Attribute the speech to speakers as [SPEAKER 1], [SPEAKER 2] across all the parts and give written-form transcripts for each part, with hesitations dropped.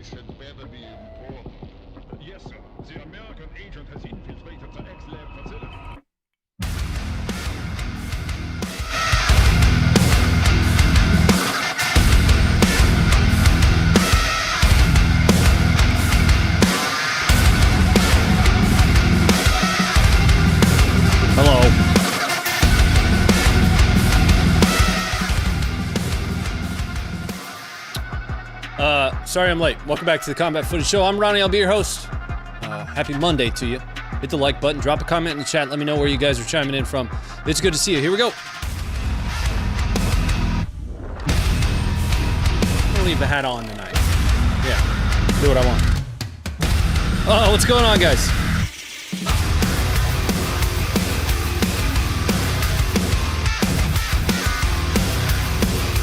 [SPEAKER 1] This had better be important.
[SPEAKER 2] Yes, sir. The American agent has infiltrated the X-Lab facility.
[SPEAKER 3] Hello. Sorry I'm late. Welcome back to the Combat Footage Show. I'm Ronnie. I'll be your host. Happy Monday to you. Hit the like button. Drop a comment in the chat. Let me know where you guys are chiming in from. It's good to see you. Here we go. I'm gonna leave the hat on tonight. Yeah. Do what I want. Oh, what's going on, guys?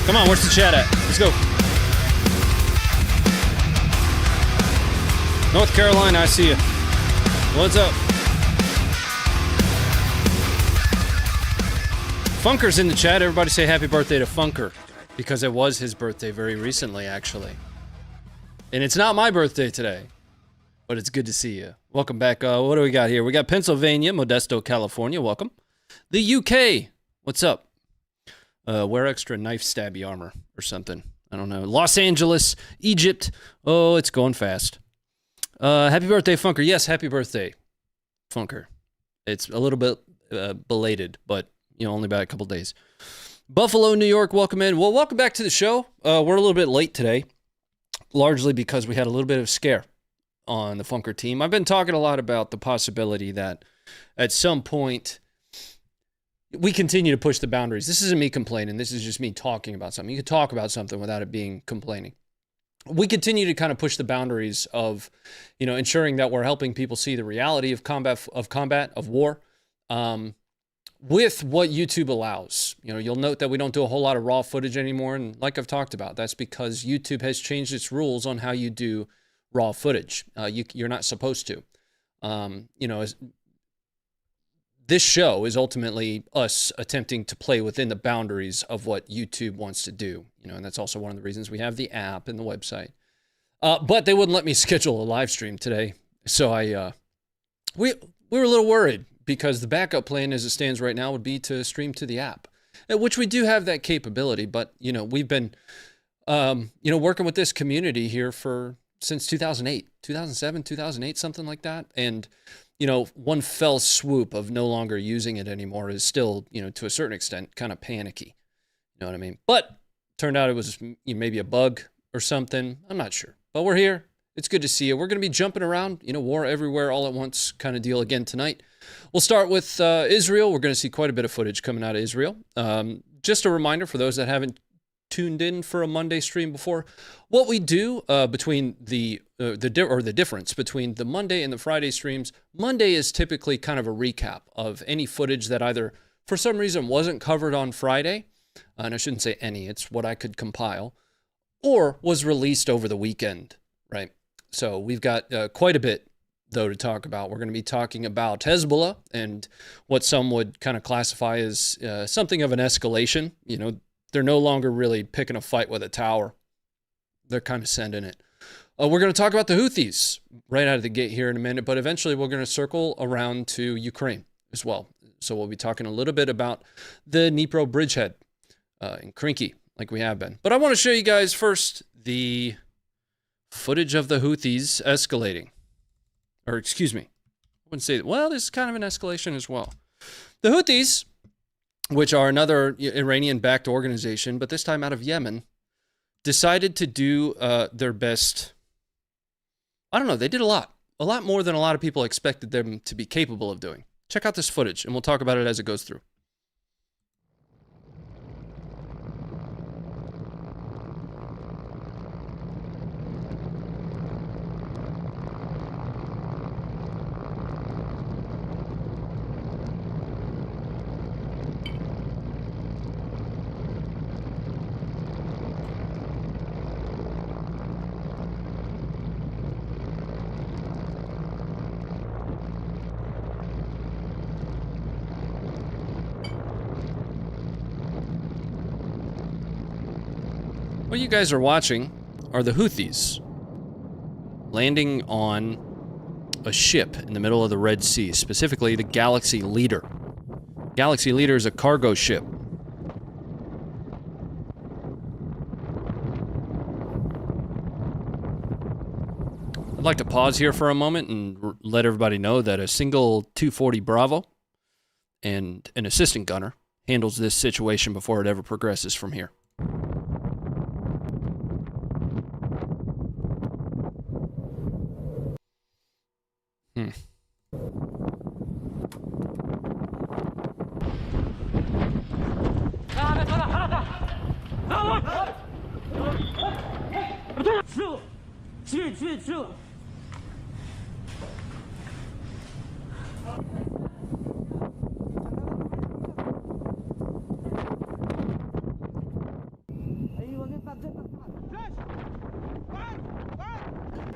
[SPEAKER 3] Come on, where's the chat at? Let's go. North Carolina, I see you. What's up? Funker's in the chat. Everybody say happy birthday to Funker. Because it was his birthday very recently, actually. And it's not my birthday today. But it's good to see you. Welcome back. What do we got here? We got Pennsylvania, Modesto, California. Welcome. The UK. What's up? Wear extra knife stabby armor or something. I don't know. Los Angeles, Egypt. Oh, it's going fast. Happy birthday, Funker. Yes, happy birthday, Funker. It's a little bit belated, but, you know, only about a couple days. Buffalo, New York, welcome in. Well, welcome back to the show. We're a little bit late today, largely because we had a little bit of scare on the Funker team. I've been talking a lot about the possibility that at some point we continue to push the boundaries. This isn't me complaining. This is just me talking about something. You could talk about something without it being complaining. We continue to kind of push the boundaries of, you know, ensuring that we're helping people see the reality of combat, of war, with what YouTube allows. You know, you'll note that we don't do a whole lot of raw footage anymore, and like I've talked about, that's because YouTube has changed its rules on how you do raw footage. You're not supposed to. You know, this show is ultimately us attempting to play within the boundaries of what YouTube wants to do, you know, and that's also one of the reasons we have the app and the website. But they wouldn't let me schedule a live stream today, so we were a little worried because the backup plan as it stands right now would be to stream to the app, which we do have that capability. But you know, we've been you know, working with this community here since 2008, 2007, 2008, something like that, and you know, one fell swoop of no longer using it anymore is still, you know, to a certain extent, kind of panicky. You know what I mean? But turned out it was maybe a bug or something. I'm not sure. But we're here. It's good to see you. We're going to be jumping around, you know, war everywhere all at once kind of deal again tonight. We'll start with Israel. We're going to see quite a bit of footage coming out of Israel. Just a reminder for those that haven't tuned in for a Monday stream before, what we do between the difference between the Monday and the Friday streams. Monday is typically kind of a recap of any footage that either for some reason wasn't covered on Friday, and I shouldn't say any, it's what I could compile, or was released over the weekend, right? So we've got quite a bit though to talk about. We're going to be talking about Hezbollah and what some would kind of classify as something of an escalation. You know, they're no longer really picking a fight with a tower. They're kind of sending it. We're going to talk about the Houthis right out of the gate here in a minute, but eventually we're going to circle around to Ukraine as well. So we'll be talking a little bit about the Dnipro Bridgehead in Krinky, like we have been. But I want to show you guys first the footage of the Houthis escalating. Or excuse me, I wouldn't say that. Well, this is kind of an escalation as well. The Houthis, which are another Iranian-backed organization, but this time out of Yemen, decided to do their best. I don't know, they did a lot more than a lot of people expected them to be capable of doing. Check out this footage, and we'll talk about it as it goes through. What you guys are watching are the Houthis landing on a ship in the middle of the Red Sea, specifically the Galaxy Leader. Galaxy Leader is a cargo ship. I'd like to pause here for a moment and let everybody know that a single 240 Bravo and an assistant gunner handles this situation before it ever progresses from here.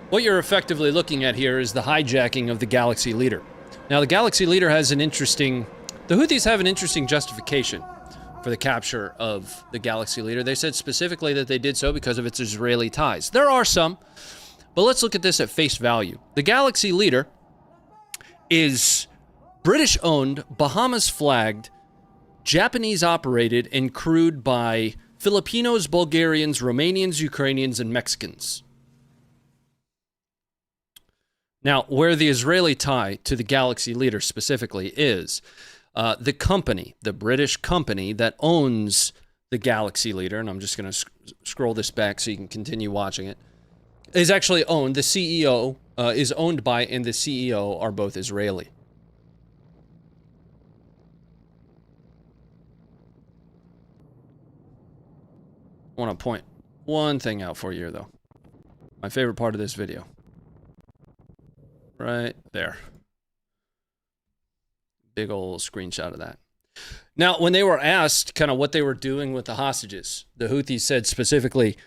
[SPEAKER 3] What you're effectively looking at here is the hijacking of the Galaxy Leader. Now, the Galaxy Leader has an interesting... The Houthis have an interesting justification for the capture of the Galaxy Leader. They said specifically that they did so because of its Israeli ties. There are some, but let's look at this at face value. The Galaxy Leader is British-owned, Bahamas-flagged, Japanese-operated, and crewed by Filipinos, Bulgarians, Romanians, Ukrainians, and Mexicans. Now, where the Israeli tie to the Galaxy Leader specifically is the company, the British company that owns the Galaxy Leader, and I'm just going to scroll this back so you can continue watching it, is actually owned, the CEO is owned by, and the CEO are both Israeli. I want to point one thing out for you, though. My favorite part of this video. Right there. Big old screenshot of that. Now, when they were asked kind of what they were doing with the hostages, the Houthis said specifically,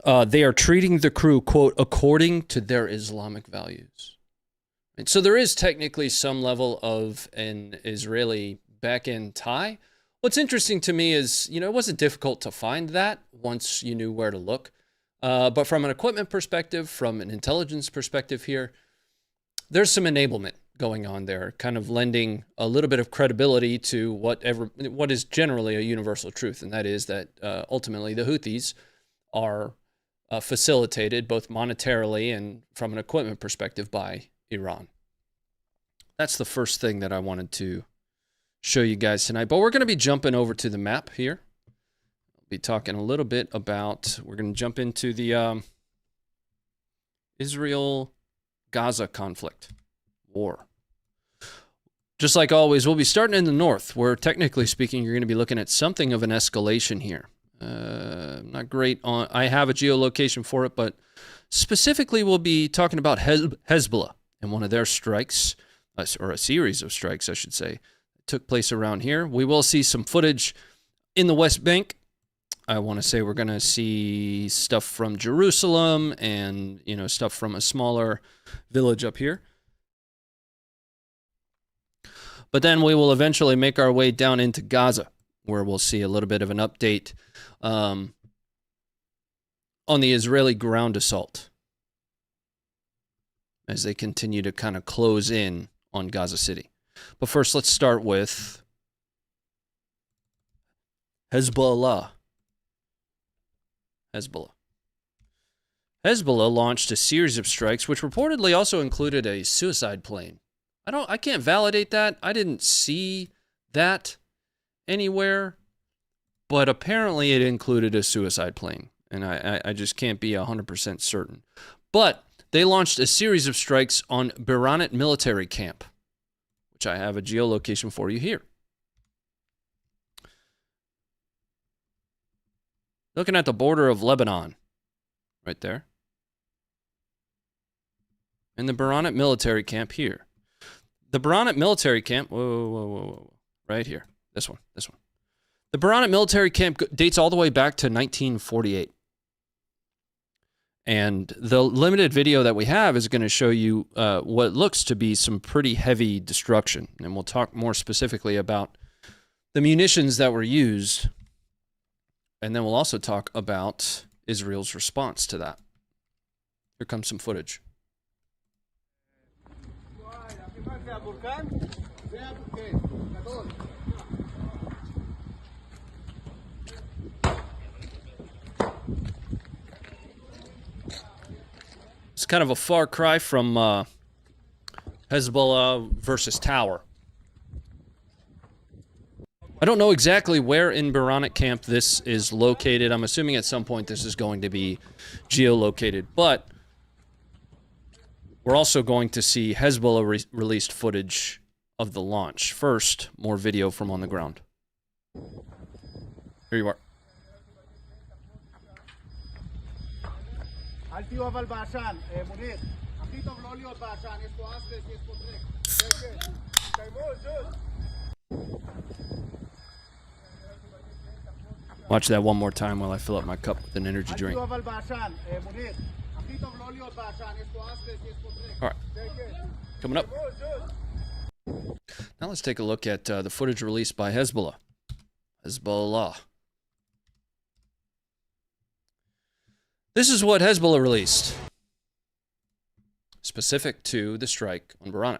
[SPEAKER 3] they are treating the crew, quote, according to their Islamic values. And so there is technically some level of an Israeli back-end tie. What's interesting to me is, you know, it wasn't difficult to find that once you knew where to look. But from an equipment perspective, from an intelligence perspective here, there's some enablement going on there, kind of lending a little bit of credibility to what is generally a universal truth, and that is that ultimately the Houthis are facilitated both monetarily and from an equipment perspective by Iran. That's the first thing that I wanted to show you guys tonight, but we're going to be jumping over to the map here. I'll be talking a little bit about, we're going to jump into the Israel-Gaza conflict, war. Just like always, we'll be starting in the north, where technically speaking, you're going to be looking at something of an escalation here. Not great on, I have a geolocation for it, but specifically we'll be talking about Hezbollah and one of their strikes, or a series of strikes, I should say, took place around here. We will see some footage in the West Bank. I want to say we're going to see stuff from Jerusalem and, you know, stuff from a smaller village up here. But then we will eventually make our way down into Gaza, where we'll see a little bit of an update on the Israeli ground assault as they continue to kind of close in on Gaza City. But first, let's start with Hezbollah. Hezbollah launched a series of strikes, which reportedly also included a suicide plane. I can't validate that. I didn't see that anywhere, but apparently it included a suicide plane, and I just can't be 100% certain. But they launched a series of strikes on Biranit Military Camp, which I have a geolocation for you here. Looking at the border of Lebanon, right there. And the Biranit Military Camp here. The Biranit Military Camp, whoa, right here. This one. The Biranit Military Camp dates all the way back to 1948. And the limited video that we have is going to show you what looks to be some pretty heavy destruction. And we'll talk more specifically about the munitions that were used. And then we'll also talk about Israel's response to that. Here comes some footage. It's kind of a far cry from Hezbollah versus Tower. I don't know exactly where in Biranit Camp this is located. I'm assuming at some point this is going to be geolocated, but we're also going to see Hezbollah released footage of the launch. First, more video from on the ground. Here you are. Watch that one more time while I fill up my cup with an energy drink. All right. Coming up. Now let's take a look at the footage released by Hezbollah. Hezbollah. This is what Hezbollah released, specific to the strike on Biranit.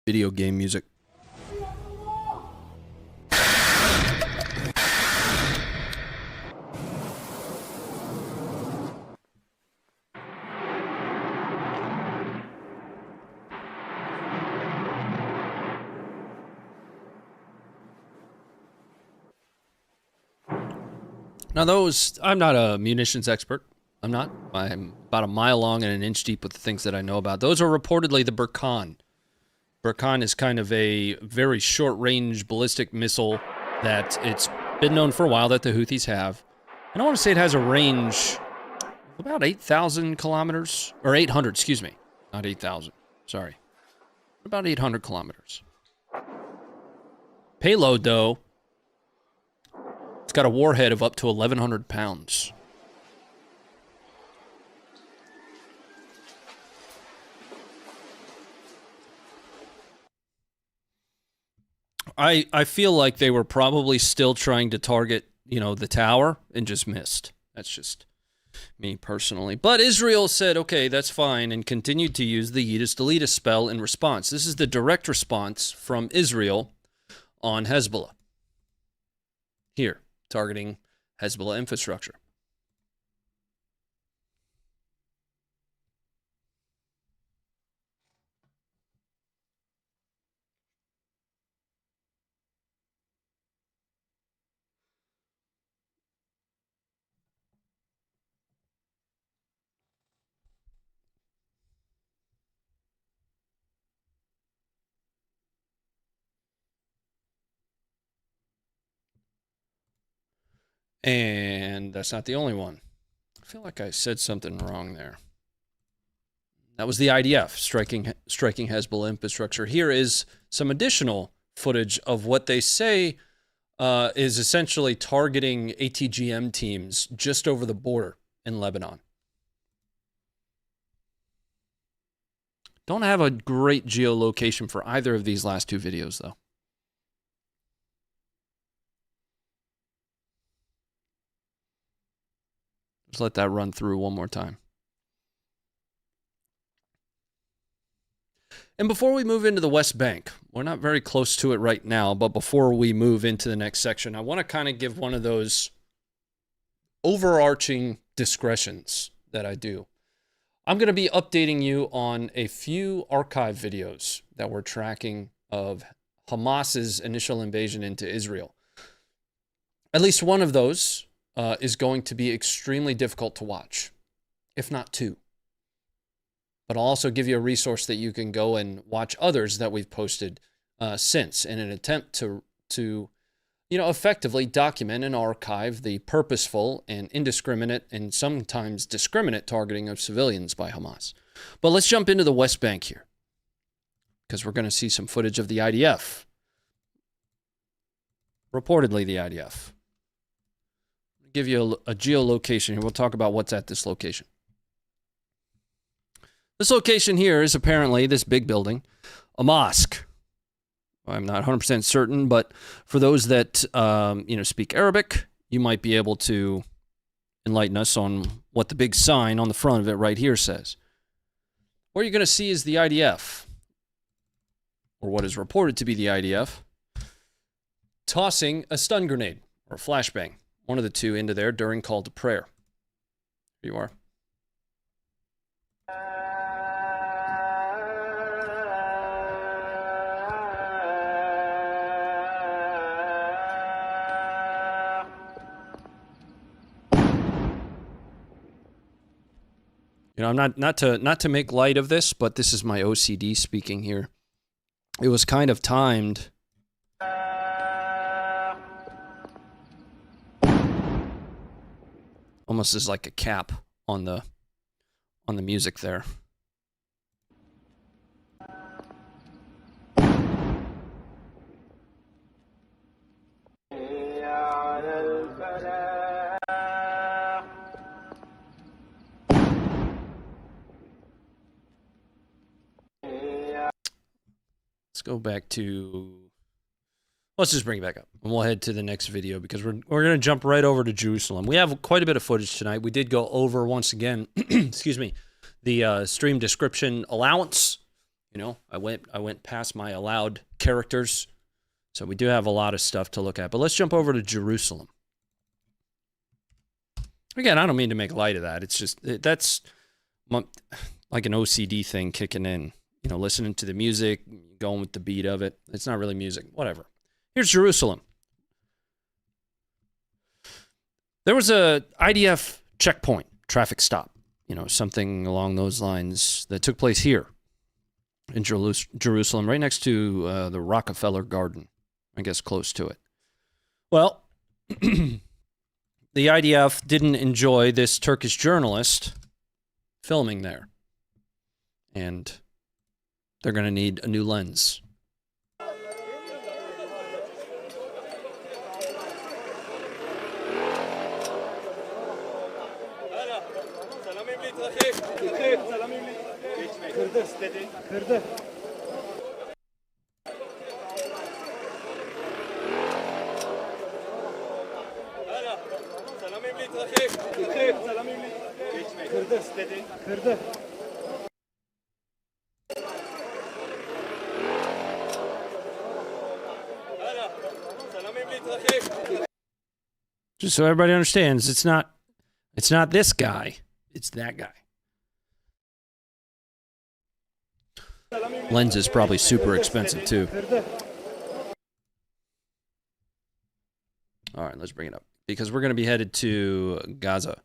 [SPEAKER 3] Video game music. Now those, I'm not a munitions expert. I'm not. I'm about a mile long and an inch deep with the things that I know about. Those are reportedly the Burkan. Burkan is kind of a very short-range ballistic missile that it's been known for a while that the Houthis have. And I want to say it has a range of about 8,000 kilometers. Or 800, excuse me. Not 8,000. Sorry. About 800 kilometers. Payload, though, it's got a warhead of up to 1,100 pounds. I feel like they were probably still trying to target, you know, the tower and just missed. That's just me personally. But Israel said, okay, that's fine, and continued to use the Yeetus Deletus spell in response. This is the direct response from Israel on Hezbollah. Here, targeting Hezbollah infrastructure. And that's not the only one. I feel like I said something wrong there. That was the IDF striking Hezbollah infrastructure. Here is some additional footage of what they say is essentially targeting ATGM teams just over the border in Lebanon. Don't have a great geolocation for either of these last two videos, though. Just let that run through one more time. And before we move into the West Bank, we're not very close to it right now, but before we move into the next section, I want to kind of give one of those overarching discretions that I do. I'm going to be updating you on a few archive videos that we're tracking of Hamas's initial invasion into Israel. At least one of those is going to be extremely difficult to watch, if not two. But I'll also give you a resource that you can go and watch others that we've posted since in an attempt to effectively document and archive the purposeful and indiscriminate and sometimes discriminate targeting of civilians by Hamas. But let's jump into the West Bank here, because we're going to see some footage of the IDF. Reportedly the IDF. give you a geolocation here. We'll talk about what's at this location. This location here is apparently this big building, a mosque. I'm not 100% certain, but for those that speak Arabic, you might be able to enlighten us on what the big sign on the front of it right here says. What you're going to see is the IDF, or what is reported to be the IDF, tossing a stun grenade or a flashbang, one of the two, into there during call to prayer. Here you are. You know, I'm not to make light of this, but this is my OCD speaking here. It was kind of timed. Almost as like a cap on the music there. Let's go back to... Let's just bring it back up, and we'll head to the next video because we're going to jump right over to Jerusalem. We have quite a bit of footage tonight. We did go over, once again, excuse me, the stream description allowance. You know, I went past my allowed characters, so we do have a lot of stuff to look at. But let's jump over to Jerusalem. Again, I don't mean to make light of that. It's just, that's like an OCD thing kicking in. You know, listening to the music, going with the beat of it. It's not really music, whatever. Here's Jerusalem. There was a IDF checkpoint, traffic stop, you know, something along those lines that took place here in Jerusalem, right next to the Rockefeller Garden, I guess close to it. Well, the IDF didn't enjoy this Turkish journalist filming there. And they're going to need a new lens. Just so everybody understands, it's not this guy, it's that guy. Lens is probably super expensive too. All right, let's bring it up because we're going to be headed to Gaza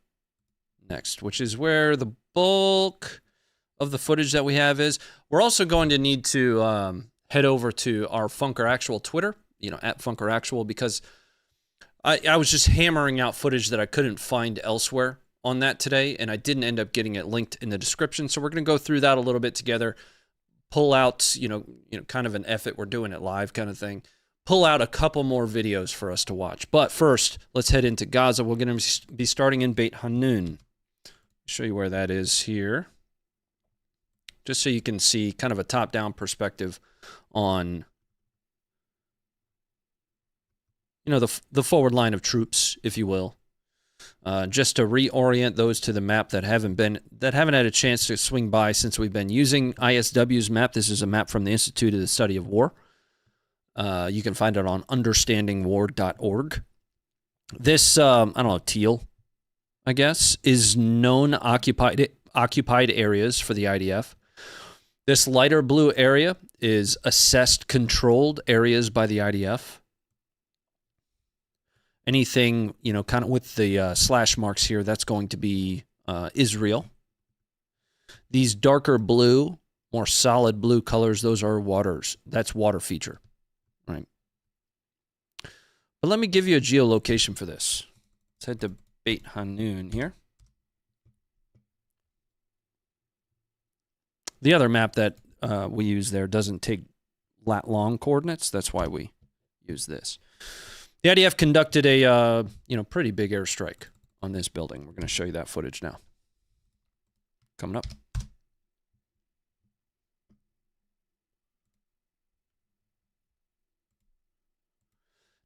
[SPEAKER 3] next, which is where the bulk of the footage that we have is. We're also going to need to head over to our Funker Actual Twitter, you know, at Funker Actual, because I was just hammering out footage that I couldn't find elsewhere on that today, and I didn't end up getting it linked in the description. So we're going to go through that a little bit together, pull out, you know, kind of an effort, we're doing it live kind of thing, pull out a couple more videos for us to watch. But first, let's head into Gaza. We're going to be starting in Beit Hanun. Show you where that is here, just so you can see kind of a top-down perspective on, you know, the forward line of troops, if you will, just to reorient those to the map that haven't had a chance to swing by since we've been using ISW's map. This is a map from the Institute of the Study of War. You can find it on understandingwar.org. This, I don't know, teal, I guess, is known occupied areas for the IDF. This lighter blue area is assessed controlled areas by the IDF. Anything, you know, kind of with the slash marks here, that's going to be Israel. These darker blue, more solid blue colors, those are waters. That's water feature, right? But let me give you a geolocation for this. Let's head to Beit Hanun here. The other map that we use there doesn't take lat long coordinates. That's why we use this. The IDF conducted a pretty big airstrike on this building. We're going to show you that footage now. Coming up.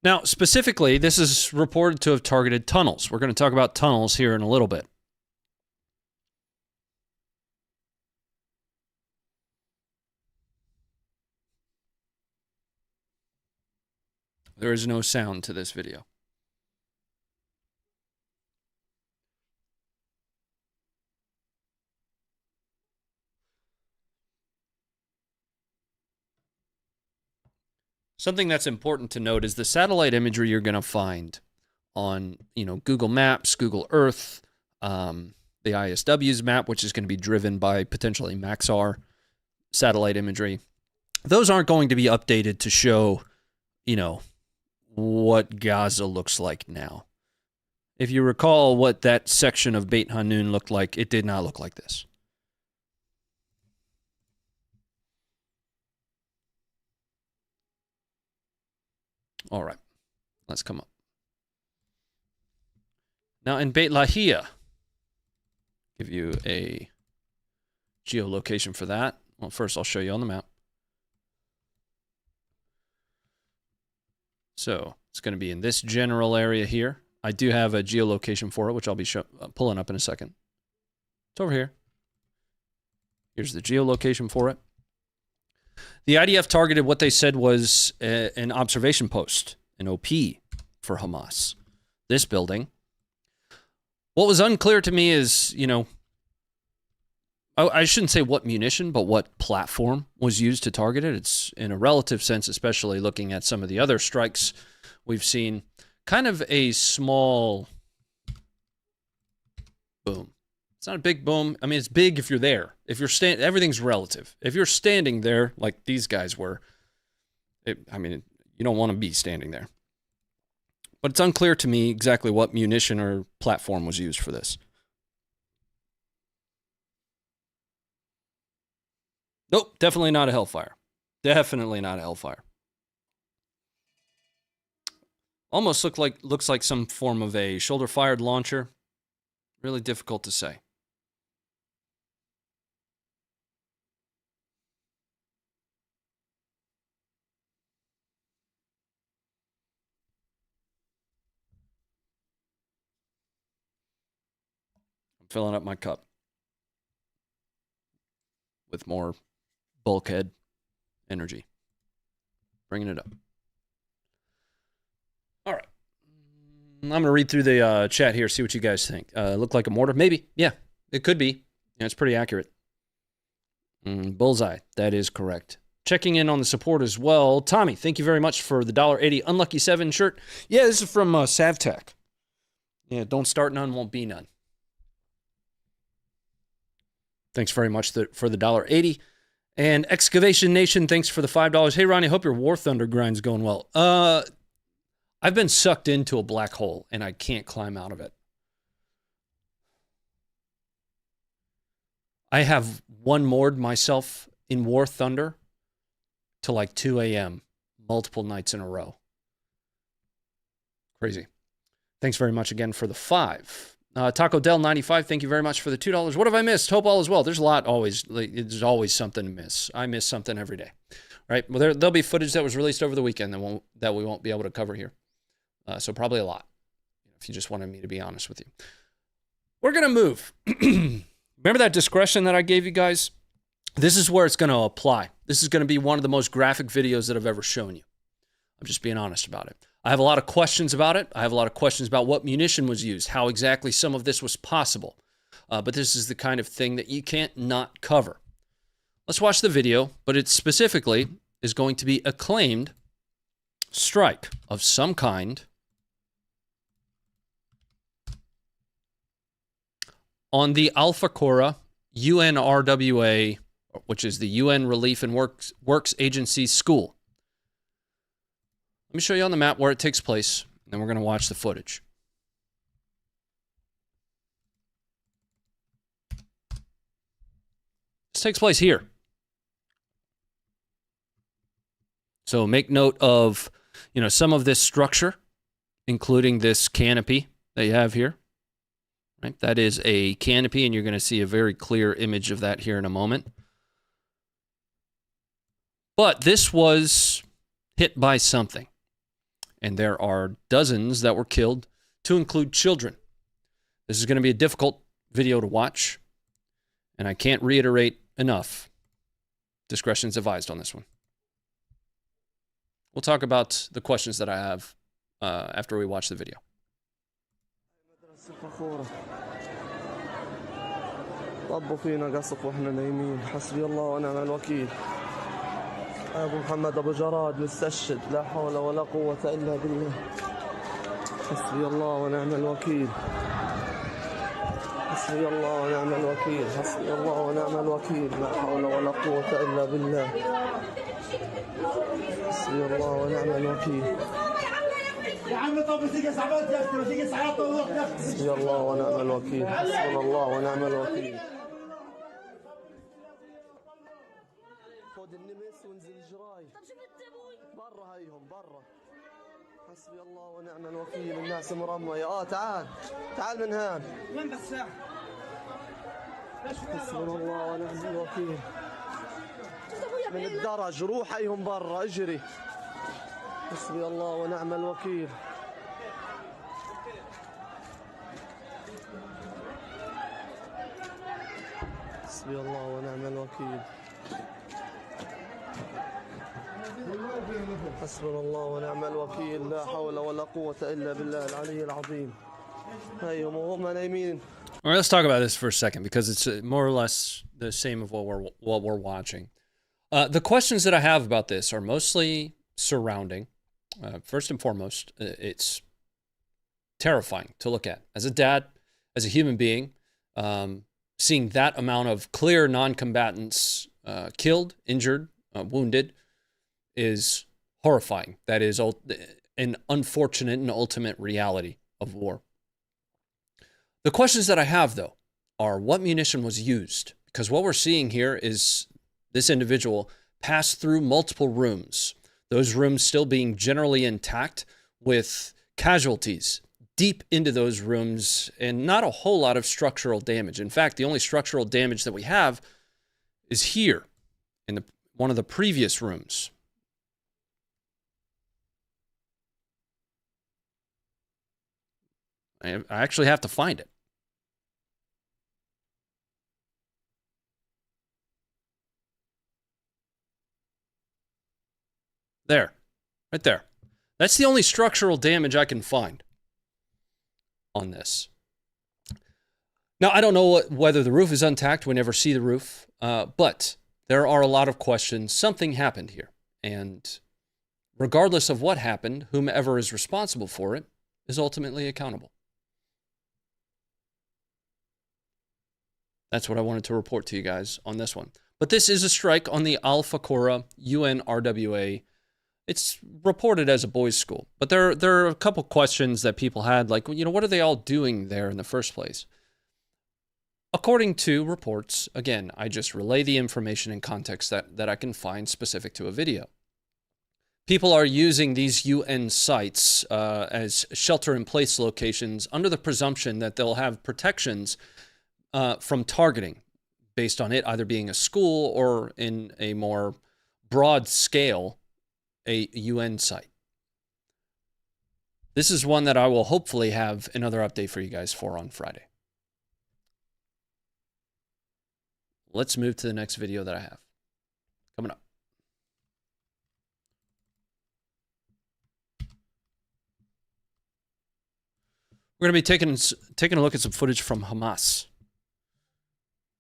[SPEAKER 3] Now, specifically, this is reported to have targeted tunnels. We're going to talk about tunnels here in a little bit. There is no sound to this video. Something that's important to note is the satellite imagery you're going to find on, Google Maps, Google Earth, the ISW's map, which is going to be driven by potentially Maxar satellite imagery. Those aren't going to be updated to show, what Gaza looks like now. If you recall what that section of Beit Hanun looked like, it did not look like this. All right, let's come up. Now in Beit Lahia, give you a geolocation for that. Well, first I'll show you on the map. So it's going to be in this general area here. I do have a geolocation for it, which I'll be pulling up in a second. It's over here. Here's the geolocation for it. The IDF targeted what they said was an observation post, an OP for Hamas. This building. What was unclear to me is, I shouldn't say what munition, but what platform was used to target it. It's in a relative sense, especially looking at some of the other strikes we've seen, kind of a small boom. It's not a big boom. I mean, it's big if you're there. If you're everything's relative. If you're standing there like these guys were, you don't want to be standing there. But it's unclear to me exactly what munition or platform was used for this. Nope, definitely not a Hellfire. Definitely not a Hellfire. Almost looks like some form of a shoulder-fired launcher. Really difficult to say. I'm filling up my cup with more bulkhead energy. Bringing it up. All right. I'm going to read through the chat here, see what you guys think. Look like a mortar? Maybe. Yeah, it could be. Yeah, it's pretty accurate. Bullseye. That is correct. Checking in on the support as well. Tommy, thank you very much for the $1.80 Unlucky 7 shirt. Yeah, this is from Savtech. Yeah, don't start none, won't be none. Thanks very much for the $1.80. And Excavation Nation, thanks for the $5. Hey, Ronnie, hope your War Thunder grind's going well. I've been sucked into a black hole, and I can't climb out of it. I have one-moored myself in War Thunder till like 2 a.m. multiple nights in a row. Crazy. Thanks very much again for the 5. Taco Del 95, thank you very much for the $2. What have I missed? Hope all is well. There's a lot always. There's always something to miss. I miss something every day. Right? Well, there'll be footage that was released over the weekend that we won't be able to cover here. So probably a lot, if you just wanted me to be honest with you. We're going to move. Remember that discretion that I gave you guys? This is where it's going to apply. This is going to be one of the most graphic videos that I've ever shown you. I'm just being honest about it. I have a lot of questions about it. I have a lot of questions about what munition was used, how exactly some of this was possible. But this is the kind of thing that you can't not cover. Let's watch the video, but it specifically is going to be a claimed strike of some kind on the Alpha Cora UNRWA, which is the UN Relief and Works Agency School. Let me show you on the map where it takes place, and then we're going to watch the footage. This takes place here. So make note of, some of this structure including this canopy that you have here. Right? That is a canopy, and you're going to see a very clear image of that here in a moment. But this was hit by something, and there are dozens that were killed, to include children. This is going to be a difficult video to watch, and I can't reiterate enough. Discretion's advised on this one. We'll talk about the questions that I have after we watch the video.
[SPEAKER 4] طبوا فينا قصف واحنا نايمين حسبي الله ونعم الوكيل ابو محمد ابو جراد مستشهد لا حول ولا قوه الا بالله حسبي الله ونعم الوكيل حسبي الله ونعم الوكيل حسبي الله ونعم الوكيل لا حول ولا قوه الا بالله حسبي الله ونعم الوكيل يا عم طب تيجي صعبات يا اختي تيجي صعبات طوق يا اختي حسبي الله ونعم الوكيل حسبنا الله ونعم الوكيل خذ النمس وانزل الجراي برا هيهم برا حسبي الله ونعم الوكيل الناس مرمية تعال من هان وين بس حسبنا الله ونعم الوكيل من الدرج روح هيهم برا اجري حسبي الله ونعم الوكيل حسبي الله ونعم الوكيل حسبنا الله ونعم الوكيل لا حول ولا قوة إلا بالله العلي العظيم أيهم وهم نايمين.
[SPEAKER 3] All right, let's talk about this for a second because it's more or less the same of what we're watching. The questions that I have about this are mostly surrounding. First and foremost, it's terrifying to look at. As a dad, as a human being, seeing that amount of clear non-combatants killed, injured, wounded is horrifying. That is an unfortunate and ultimate reality of war. The questions that I have, though, are what munition was used? Because what we're seeing here is this individual passed through multiple rooms, those rooms still being generally intact with casualties deep into those rooms and not a whole lot of structural damage. In fact, the only structural damage that we have is here in one of the previous rooms. I actually have to find it. There, right there. That's the only structural damage I can find on this. Now, I don't know whether the roof is intact. We never see the roof. But there are a lot of questions. Something happened here. And regardless of what happened, whomever is responsible for it is ultimately accountable. That's what I wanted to report to you guys on this one. But this is a strike on the Al-Faqura UNRWA. It's reported as a boys' school. But there are a couple questions that people had, like, what are they all doing there in the first place? According to reports, again, I just relay the information in context that I can find specific to a video. People are using these UN sites as shelter-in-place locations under the presumption that they'll have protections from targeting based on it either being a school or in a more broad scale, a UN site. This is one that I will hopefully have another update for you guys for on Friday. Let's move to the next video that I have coming up. We're going to be taking a look at some footage from Hamas.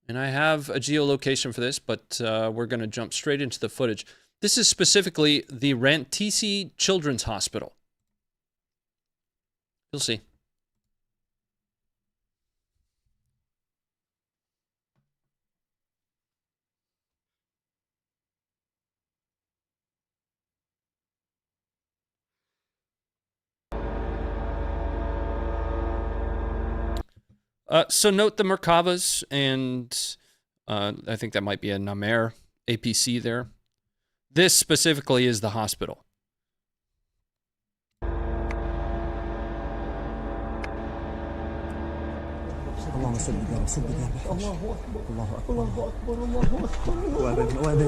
[SPEAKER 3] And I have a geolocation for this, but we're going to jump straight into the footage. This is specifically the Rantisi Children's Hospital. You'll see. So note the Merkavas, and I think that might be a Namer APC there. This specifically is the hospital.
[SPEAKER 4] اللهم سدد يا رب سدد يا رب الله أكبر الله أكبر الله أكبر الله أكبر وأذن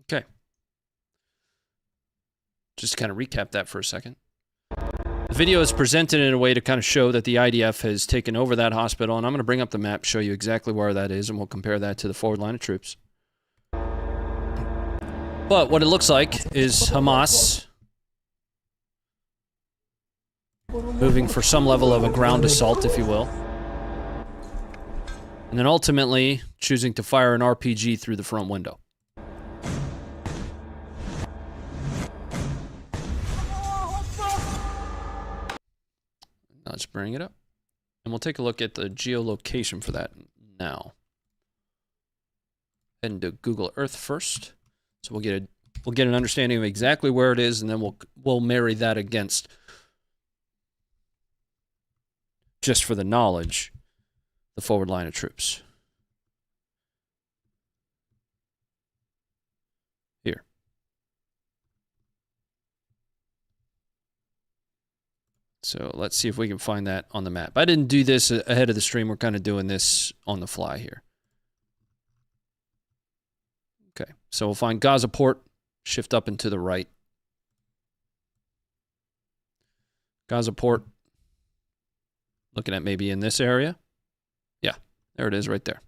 [SPEAKER 3] Okay. Just to kind of recap that for a second. The video is presented in a way to kind of show that the IDF has taken over that hospital, and I'm going to bring up the map, show you exactly where that is, and we'll compare that to the forward line of troops. But what it looks like is Hamas moving for some level of a ground assault, if you will. And then ultimately choosing to fire an RPG through the front window. Let's bring it up. And we'll take a look at the geolocation for that now. Head into Google Earth first. So we'll get an understanding of exactly where it is, and then we'll marry that against, just for the knowledge, the forward line of troops. Here. So let's see if we can find that on the map. I didn't do this ahead of the stream. We're kind of doing this on the fly here. Okay, so we'll find Gaza port, shift up and to the right. Gaza port, looking at maybe in this area. Yeah, there it is right there.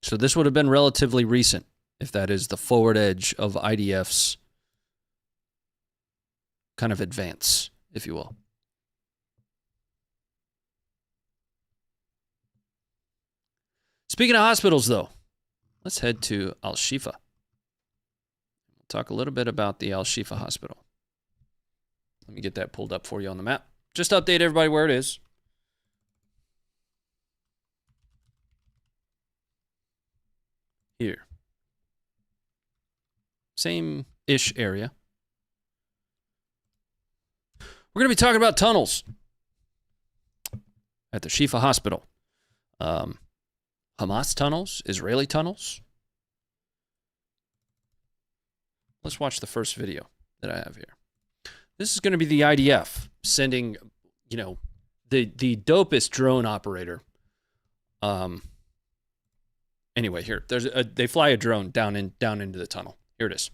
[SPEAKER 3] So this would have been relatively recent, if that is the forward edge of IDF's kind of advance, if you will. Speaking of hospitals, though, let's head to Al-Shifa. We'll talk a little bit about the Al-Shifa hospital. Let me get that pulled up for you on the map. Just to update everybody where it is. Here. Same-ish area. We're going to be talking about tunnels at the Shifa hospital. Hamas tunnels, Israeli tunnels. Let's watch the first video that I have here. This is going to be the IDF sending, you know, the dopest drone operator. Anyway, here they fly a drone down into the tunnel. Here it is.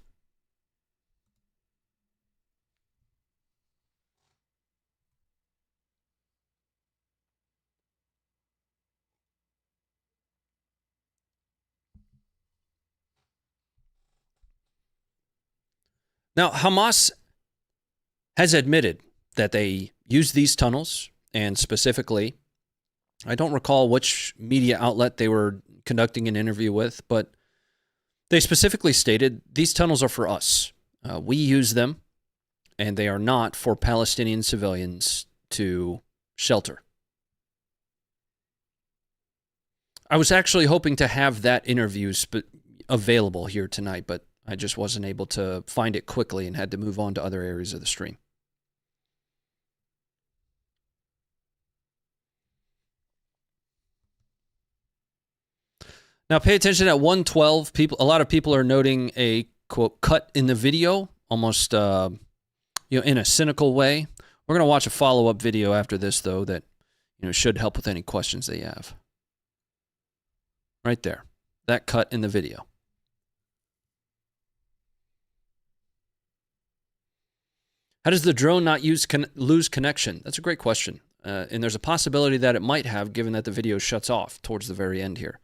[SPEAKER 3] Now, Hamas has admitted that they used these tunnels, and specifically, I don't recall which media outlet they were conducting an interview with, but they specifically stated, these tunnels are for us. We use them, and they are not for Palestinian civilians to shelter. I was actually hoping to have that interview available here tonight, but I just wasn't able to find it quickly and had to move on to other areas of the stream. Now pay attention at 112. A lot of people are noting a, quote, cut in the video, almost in a cynical way. We're going to watch a follow-up video after this, though, that should help with any questions that you have. Right there. That cut in the video. How does the drone not lose connection? That's a great question. And there's a possibility that it might have, given that the video shuts off towards the very end here.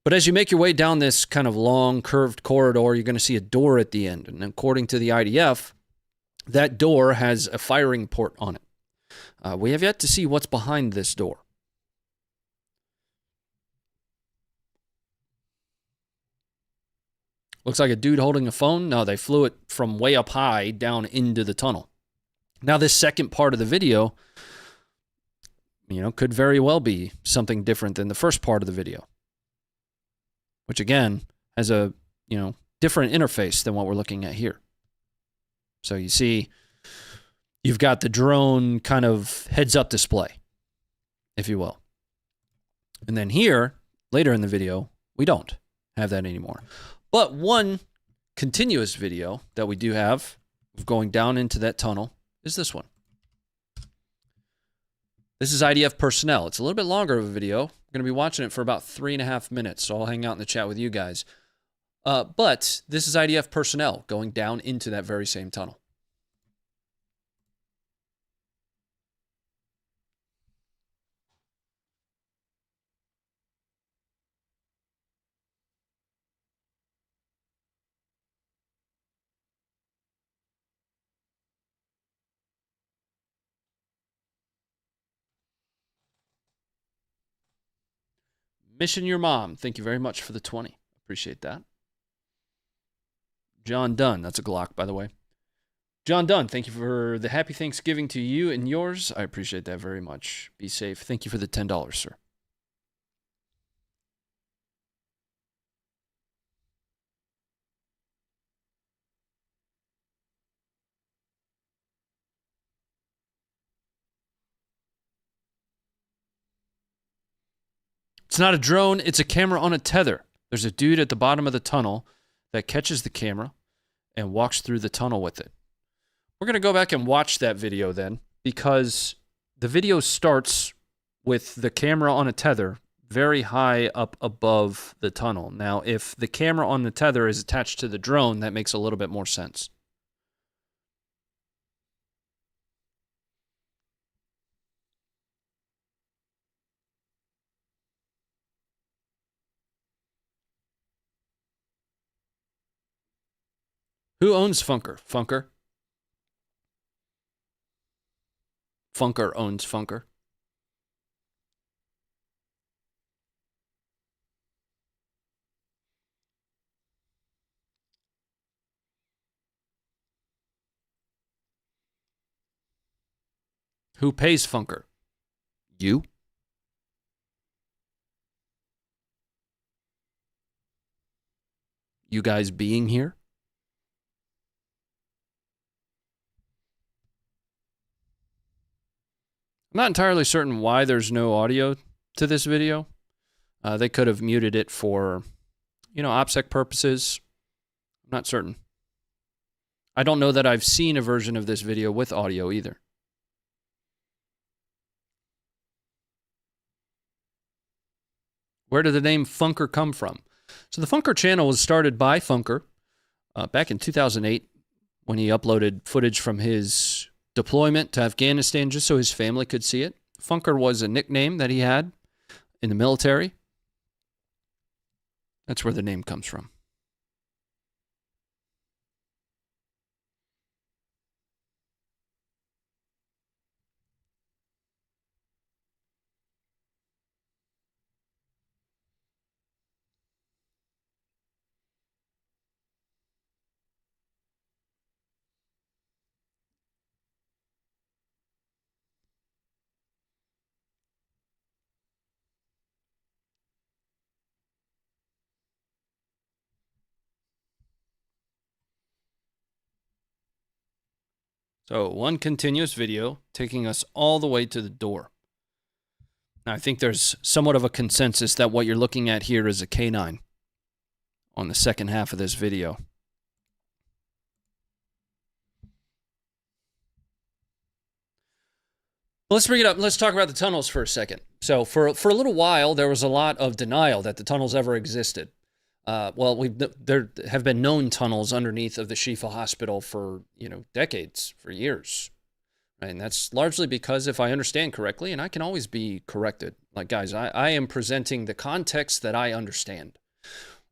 [SPEAKER 3] But as you make your way down this kind of long, curved corridor, you're going to see a door at the end. And according to the IDF, that door has a firing port on it. We have yet to see what's behind this door. Looks like a dude holding a phone. No, they flew it from way up high down into the tunnel. Now, this second part of the video, could very well be something different than the first part of the video. which again has a, different interface than what we're looking at here. So you see, you've got the drone kind of heads-up display, if you will. And then here, later in the video, we don't have that anymore. But one continuous video that we do have of going down into that tunnel is this one. This is IDF personnel. It's a little bit longer of a video. We're going to be watching it for about 3.5 minutes, so I'll hang out in the chat with you guys. But this is IDF personnel going down into that very same tunnel. Mission Your Mom, thank you very much for the 20. Appreciate that. John Dunn, that's a Glock, by the way. John Dunn, thank you for the happy Thanksgiving to you and yours. I appreciate that very much. Be safe. Thank you for the $10, sir. It's not a drone, it's a camera on a tether. There's a dude at the bottom of the tunnel that catches the camera and walks through the tunnel with it. We're going to go back and watch that video then, because the video starts with the camera on a tether very high up above the tunnel. Now, if the camera on the tether is attached to the drone, that makes a little bit more sense. Who owns Funker? Funker? Funker owns Funker. Who pays Funker? You? You guys being here? I'm not entirely certain why there's no audio to this video. They could have muted it for, OPSEC purposes. I'm not certain. I don't know that I've seen a version of this video with audio either. Where did the name Funker come from? So the Funker channel was started by Funker back in 2008 when he uploaded footage from his deployment to Afghanistan just so his family could see it. Funker was a nickname that he had in the military. That's where the name comes from. So one continuous video taking us all the way to the door. Now, I think there's somewhat of a consensus that what you're looking at here is a K9 on the second half of this video. Let's bring it up. Let's talk about the tunnels for a second. So for a little while, there was a lot of denial that the tunnels ever existed. There have been known tunnels underneath of the Shifa hospital for, decades, for years. Right? And that's largely because, if I understand correctly, and I can always be corrected, like, guys, I am presenting the context that I understand,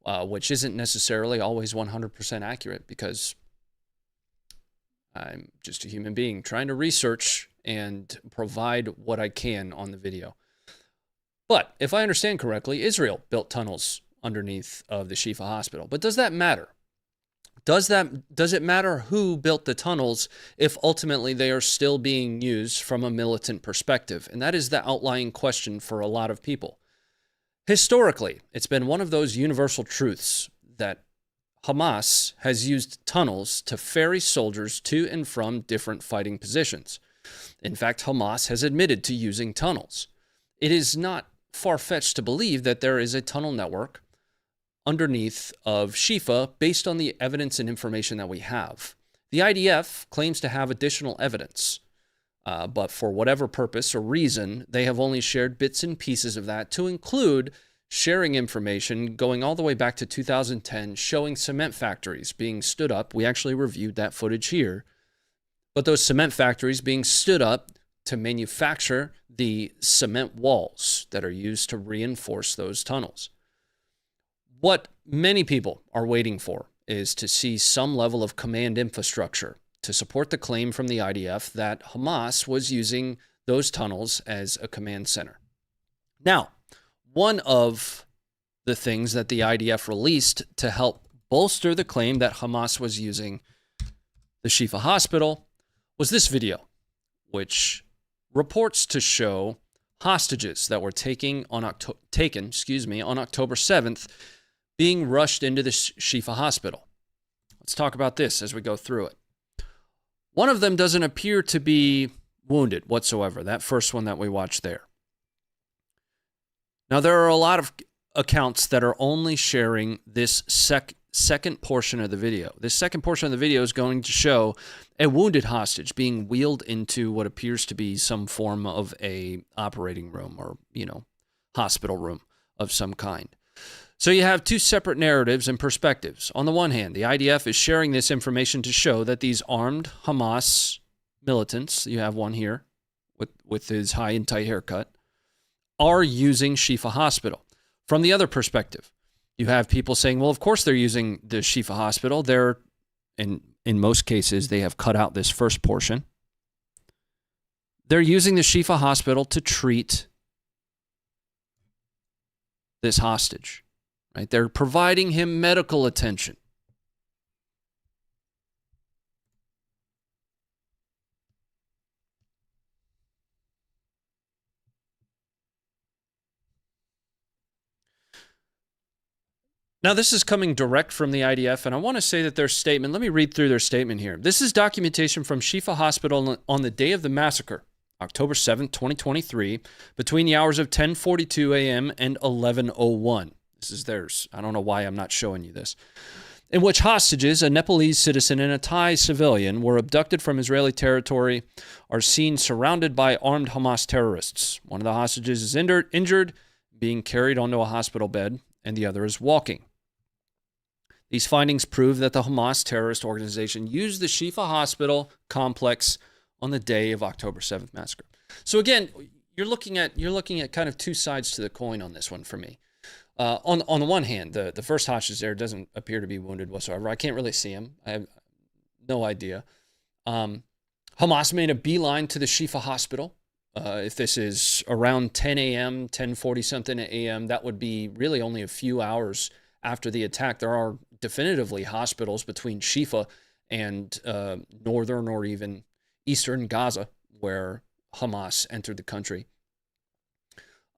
[SPEAKER 3] which isn't necessarily always 100% accurate, because I'm just a human being trying to research and provide what I can on the video. But if I understand correctly, Israel built tunnels underneath of the Shifa hospital. But does that matter? Does it matter who built the tunnels if ultimately they are still being used from a militant perspective? And that is the outlying question for a lot of people. Historically, it's been one of those universal truths that Hamas has used tunnels to ferry soldiers to and from different fighting positions. In fact, Hamas has admitted to using tunnels. It is not far-fetched to believe that there is a tunnel network underneath of Shifa based on the evidence and information that we have. The IDF claims to have additional evidence, but for whatever purpose or reason, they have only shared bits and pieces of that, to include sharing information going all the way back to 2010, showing cement factories being stood up. We actually reviewed that footage here. But those cement factories being stood up to manufacture the cement walls that are used to reinforce those tunnels. What many people are waiting for is to see some level of command infrastructure to support the claim from the IDF that Hamas was using those tunnels as a command center. Now, one of the things that the IDF released to help bolster the claim that Hamas was using the Shifa hospital was this video, which reports to show hostages that were taken on October 7th being rushed into the Shifa hospital. Let's talk about this as we go through it. One of them doesn't appear to be wounded whatsoever, that first one that we watched there. Now, there are a lot of accounts that are only sharing this second portion of the video. This second portion of the video is going to show a wounded hostage being wheeled into what appears to be some form of a operating room or, hospital room of some kind. So you have two separate narratives and perspectives. On the one hand, the IDF is sharing this information to show that these armed Hamas militants, you have one here with his high and tight haircut, are using Shifa Hospital. From the other perspective, you have people saying, well, of course they're using the Shifa Hospital. They're, in most cases, they have cut out this first portion. They're using the Shifa Hospital to treat this hostage. Right? They're providing him medical attention. Now, this is coming direct from the IDF, and I want to say that their statement, let me read through their statement here. This is documentation from Shifa Hospital on the day of the massacre, October 7th, 2023, between the hours of 10:42 a.m. and 11:01. This is theirs. I don't know why I'm not showing you this. In which hostages, a Nepalese citizen and a Thai civilian, were abducted from Israeli territory, are seen surrounded by armed Hamas terrorists. One of the hostages is injured, being carried onto a hospital bed, and the other is walking. These findings prove that the Hamas terrorist organization used the Shifa Hospital complex on the day of October 7th massacre. So again, you're looking at kind of two sides to the coin on this one for me. On the one hand, the first hostage there doesn't appear to be wounded whatsoever. I can't really see him. I have no idea. Hamas made a beeline to the Shifa Hospital. If this is around 10 a.m., 10:40 something a.m., that would be really only a few hours after the attack. There are definitively hospitals between Shifa and northern or even eastern Gaza where Hamas entered the country.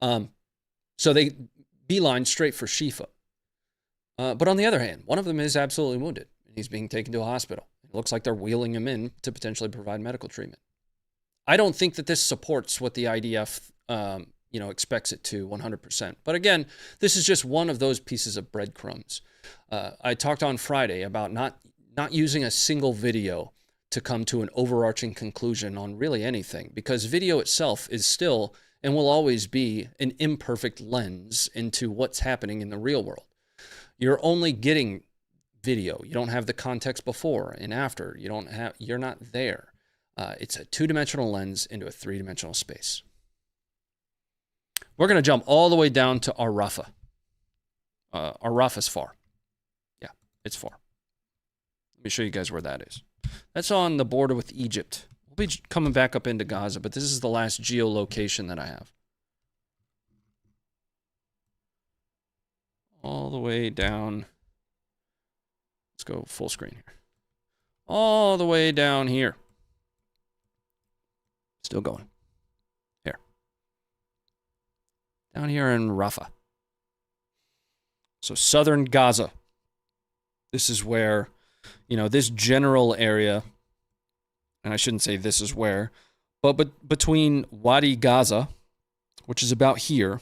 [SPEAKER 3] So they beeline straight for Shifa. But on the other hand, one of them is absolutely wounded, and he's being taken to a hospital. It looks like they're wheeling him in to potentially provide medical treatment. I don't think that this supports what the IDF, expects it to 100%. But again, this is just one of those pieces of breadcrumbs. I talked on Friday about not using a single video to come to an overarching conclusion on really anything, because video itself is still and will always be an imperfect lens into what's happening in the real world. You're only getting video. You don't have the context before and after. You're not there. It's a two-dimensional lens into a three-dimensional space. We're going to jump all the way down to Arafah. Arafah's far. Yeah, it's far. Let me show you guys where that is. That's on the border with Egypt. We'll be coming back up into Gaza, but this is the last geolocation that I have. All the way down. Let's go full screen here. All the way down here. Still going. Here. Down here in Rafah. So southern Gaza. This is where, you know, this general area, and I shouldn't say this is where, but between Wadi Gaza, which is about here,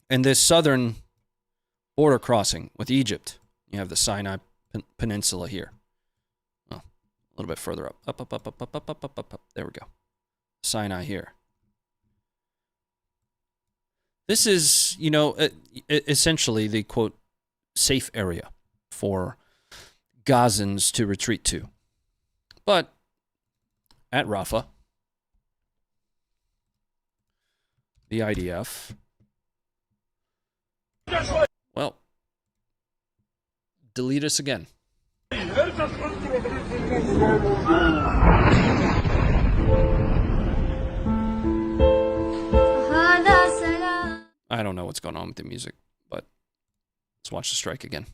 [SPEAKER 3] and this southern border crossing with Egypt. You have the Sinai Peninsula here. Oh, a little bit further up. Up. There we go. Sinai here. This is, you know, essentially the, quote, safe area for Gazans to retreat to. But at Rafah, the IDF, well, delete us again. I don't know what's going on with the music, but let's watch the strike again.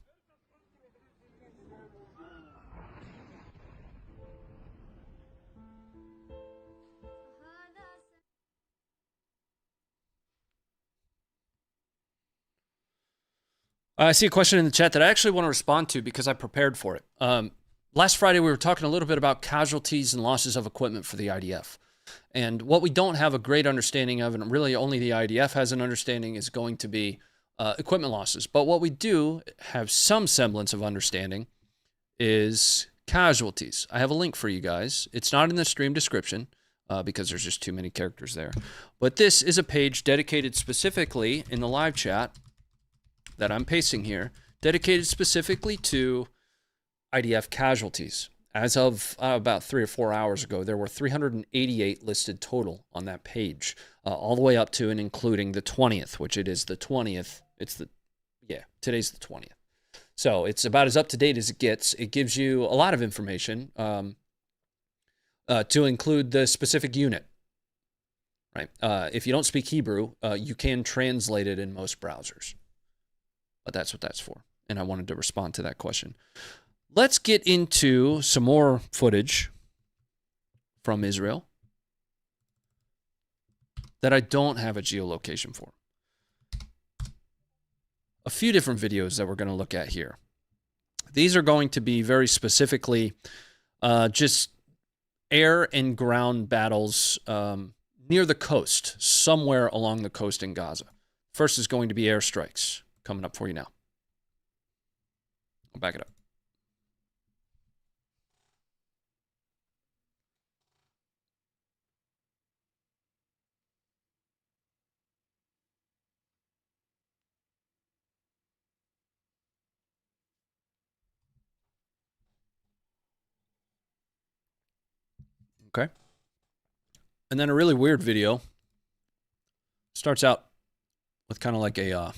[SPEAKER 3] I see a question in the chat that I actually want to respond to because I prepared for it. Last Friday, we were talking a little bit about casualties and losses of equipment for the IDF. And what we don't have a great understanding of, and really only the IDF has an understanding, is going to be equipment losses. But what we do have some semblance of understanding is casualties. I have a link for you guys. It's not in the stream description because there's just too many characters there. But this is a page dedicated specifically in the live chat that I'm pasting here, dedicated specifically to IDF casualties. As of about 3 or 4 hours ago, there were 388 listed total on that page, all the way up to and including the 20th, which it is the 20th. Today's the 20th. So it's about as up to date as it gets. It gives you a lot of information to include the specific unit. Right? If you don't speak Hebrew, you can translate it in most browsers. But that's what that's for. And I wanted to respond to that question. Let's get into some more footage from Israel that I don't have a geolocation for. A few different videos that we're going to look at here. These are going to be very specifically just air and ground battles near the coast, somewhere along the coast in Gaza. First is going to be airstrikes. Coming up for you now. I'll back it up. Okay. And then a really weird video. Starts out with kind of like a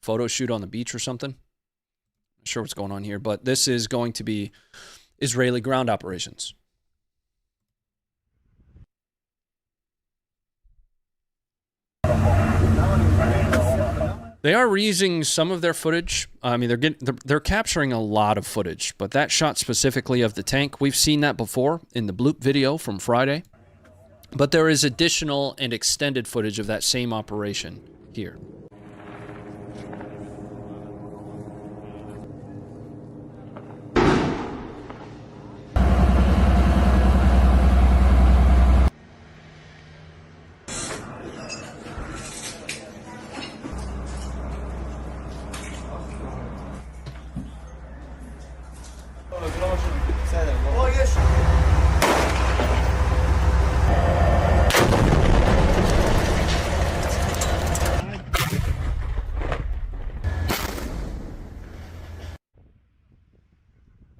[SPEAKER 3] photo shoot on the beach or something. Not sure what's going on here, but this is going to be Israeli ground operations. They are reusing some of their footage. I mean, they're capturing a lot of footage, but that shot specifically of the tank, we've seen that before in the bloop video from Friday. But there is additional and extended footage of that same operation here.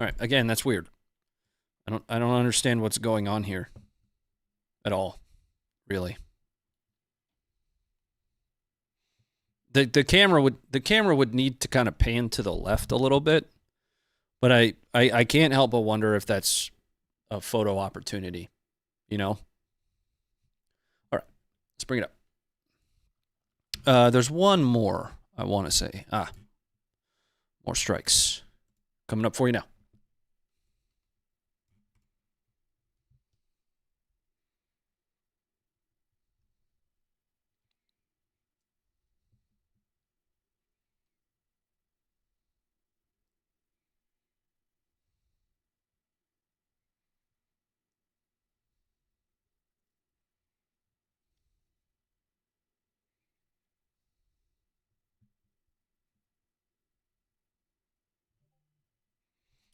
[SPEAKER 3] All right, again, that's weird. I don't understand what's going on here at all, really. The camera would need to kind of pan to the left a little bit, but I can't help but wonder if that's a photo opportunity, you know? All right, let's bring it up. There's one more I want to say. More strikes coming up for you now.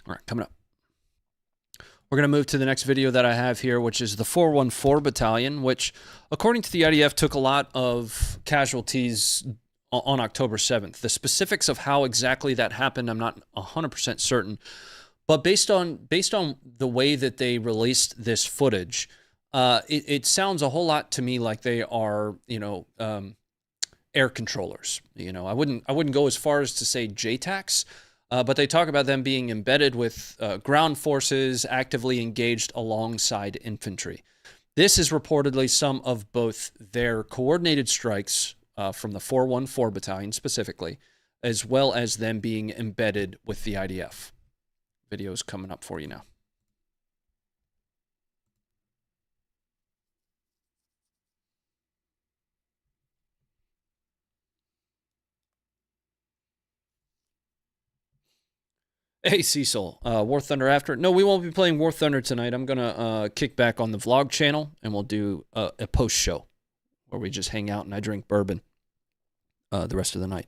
[SPEAKER 3] All right, coming up. We're going to move to the next video that I have here, which is the 414 Battalion, which, according to the IDF, took a lot of casualties on October 7th. The specifics of how exactly that happened, I'm not 100% certain. But based on the way that they released this footage, it sounds a whole lot to me like they are, air controllers. I wouldn't go as far as to say JTACs, but they talk about them being embedded with ground forces, actively engaged alongside infantry. This is reportedly some of both their coordinated strikes from the 414 Battalion specifically, as well as them being embedded with the IDF. Video's coming up for you now. Hey, Cecil, War Thunder after? No, we won't be playing War Thunder tonight. I'm going to kick back on the vlog channel, and we'll do a post show where we just hang out and I drink bourbon the rest of the night.